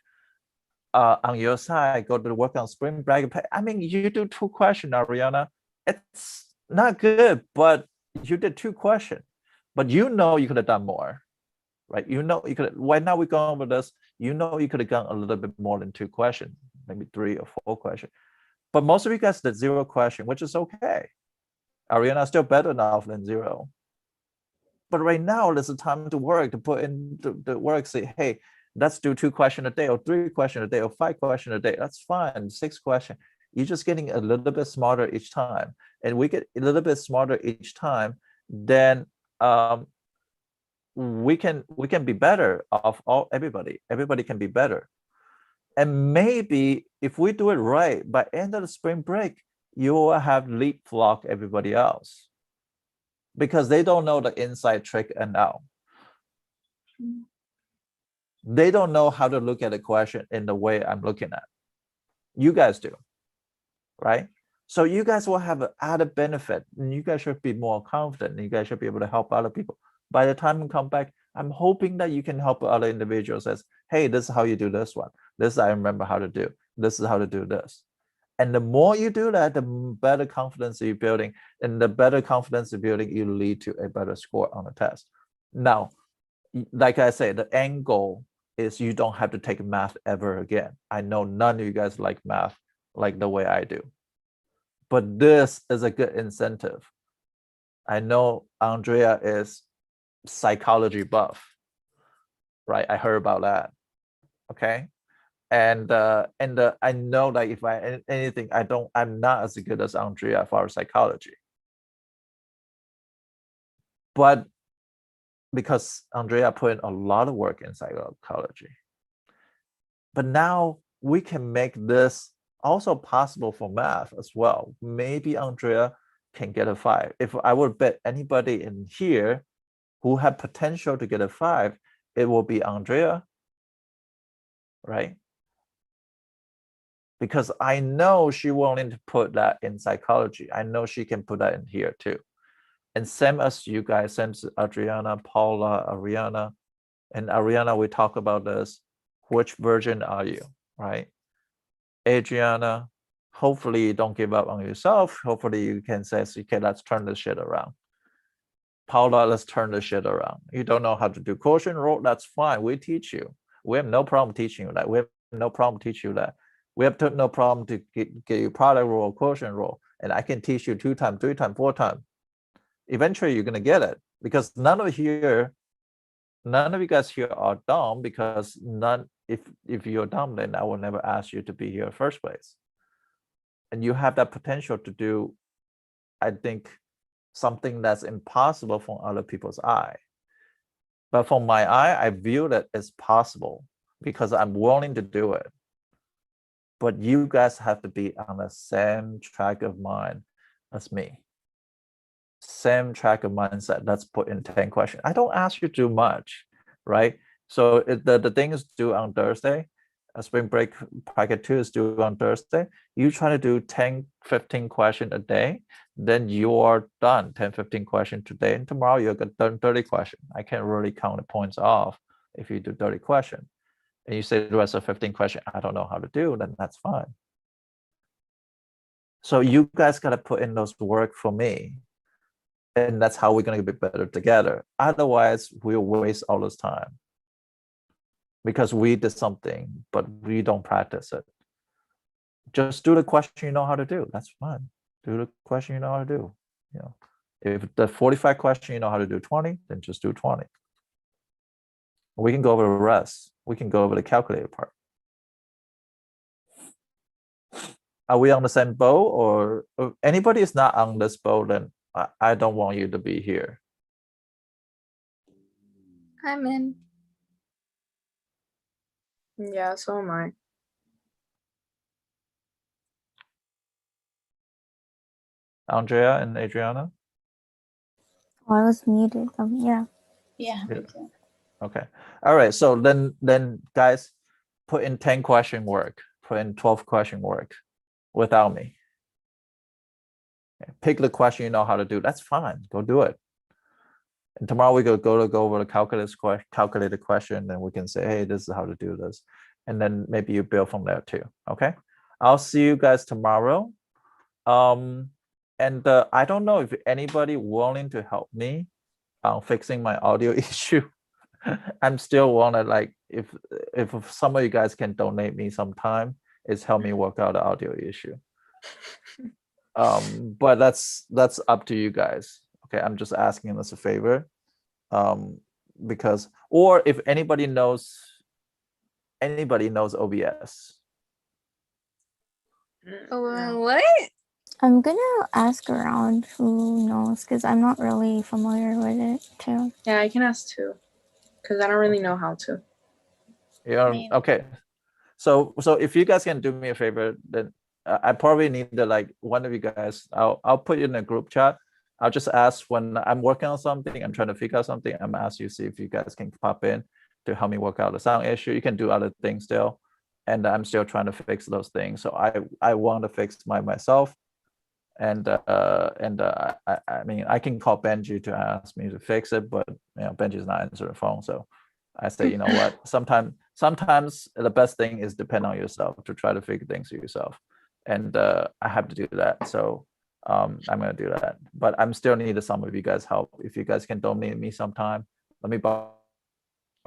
On your side, go to work on spring break. I mean, you do 2 questions, Ariana. It's not good, but you did 2 questions. But you know you could have done more, right? You know you could. Right now we're going over this. You know you could have done a little bit more than 2 questions, maybe 3 or 4 questions. But most of you guys did 0 question, which is okay. Ariana still better enough than 0. But right now, there's a time to work, to put in the work, say, hey, let's do 2 questions a day, or 3 questions a day, or 5 questions a day. That's fine. 6 questions. You're just getting a little bit smarter each time. And we get a little bit smarter each time, then we can be better of everybody. Everybody can be better. And maybe if we do it right, by end of the spring break, you will have leapfrog everybody else, because they don't know the inside trick and out. They don't know how to look at a question in the way I'm looking at. You guys do, right? So you guys will have an added benefit, and you guys should be more confident, and you guys should be able to help other people. By the time you come back, I'm hoping that you can help other individuals as, hey, this is how you do this one. This I remember how to do. This is how to do this. And the more you do that, the better confidence you're building, and the better confidence you're building, you lead to a better score on the test. Now, like I said, the end goal is you don't have to take math ever again. I know none of you guys like math like the way I do, but this is a good incentive. I know Andrea is psychology buff, right? I heard about that. Okay. And I know that if I anything, I'm not as good as Andrea for psychology. But because Andrea put in a lot of work in psychology. But now we can make this also possible for math as well. Maybe Andrea can get a 5. If I would bet anybody in here who had potential to get a 5, it will be Andrea, right? Because I know she willing to put that in psychology. I know she can put that in here too. And same as you guys, same as Adriana, Paula, Ariana. And Ariana, we talk about this. Which version are you, right? Adriana, hopefully you don't give up on yourself. Hopefully you can say, okay, let's turn this shit around. Paula, let's turn this shit around. You don't know how to do quotient rule? That's fine. We teach you. We have no problem teaching you that. We have no problem teaching you that. We have no problem to get you product rule or quotient rule. And I can teach you 2 times, 3 times, 4 times. Eventually you're going to get it, because none of you guys here are dumb, because if you're dumb, then I will never ask you to be here in the first place. And you have that potential to do, I think, something that's impossible from other people's eye. But from my eye, I view that as possible because I'm willing to do it. But you guys have to be on the same track of mind as me. Same track of mindset. Let's put in 10 questions. I don't ask you too much, right? So the thing is due on Thursday. Spring break packet 2 is due on Thursday. You try to do 10, 15 questions a day, then you are done 10, 15 questions today. And tomorrow you'll get done 30 questions. I can't really count the points off if you do 30 questions. And you say the rest of 15 questions, I don't know how to do, then that's fine. So you guys got to put in those work for me. And that's how we're going to be better together. Otherwise, we'll waste all this time. Because we did something, but we don't practice it. Just do the question you know how to do. That's fine. Do the question you know how to do. You know, if the 45 question you know how to do 20, then just do 20. We can go over the rest. We can go over the calculator part. Are we on the same boat, or if anybody is not on this boat, then I don't want you to be here. I'm in. Yeah, so am I. Andrea and Adriana? Oh, I was muted. Yeah. Yeah. Yeah. Okay. All right. So then guys, put in 10 question work, put in 12 question work without me. Okay. Pick the question you know how to do. That's fine. Go do it. And tomorrow we go over the calculated question, and we can say, hey, this is how to do this. And then maybe you build from there too. Okay. I'll see you guys tomorrow. And I don't know if anybody willing to help me on fixing my audio issue. I'm still wanna like if some of you guys can donate me some time, it's help me work out the audio issue. But that's up to you guys. Okay, I'm just asking this a favor. Because or if anybody knows OBS. No. What? I'm gonna ask around who knows because I'm not really familiar with it too. Yeah, I can ask too, because I don't really know how to. Yeah. Me- Okay. So if you guys can do me a favor, then I probably need to like one of you guys. I'll put you in a group chat. I'll just ask when I'm working on something. I'm trying to figure out something. I'm gonna ask you see if you guys can pop in to help me work out the sound issue. You can do other things still, and I'm still trying to fix those things. So I want to fix myself, and I mean I can call Benji to ask me to fix it, but you know Benji's not answering the phone, so I say you know what, sometimes the best thing is depend on yourself to try to figure things yourself, and I have to do that. So I'm gonna do that, but I'm still need some of you guys help. If you guys can donate me sometime, let me borrow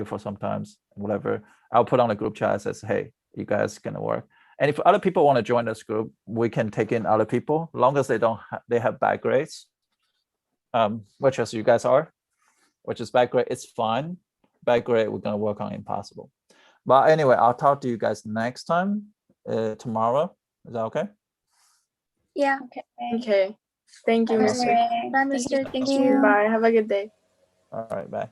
for sometimes whatever. I'll put on a group chat that says, hey, you guys gonna work. And if other people want to join this group, we can take in other people, long as they don't they have bad grades, which as you guys are, which is bad grade, it's fine. Bad grade, we're gonna work on impossible. But anyway, I'll talk to you guys next time, tomorrow. Is that okay? Yeah. Okay. Okay. Thank you, Bye, Mr. Ray. Bye, Thank you Mr. so Thank much. you. Bye. Have a good day. All right, bye.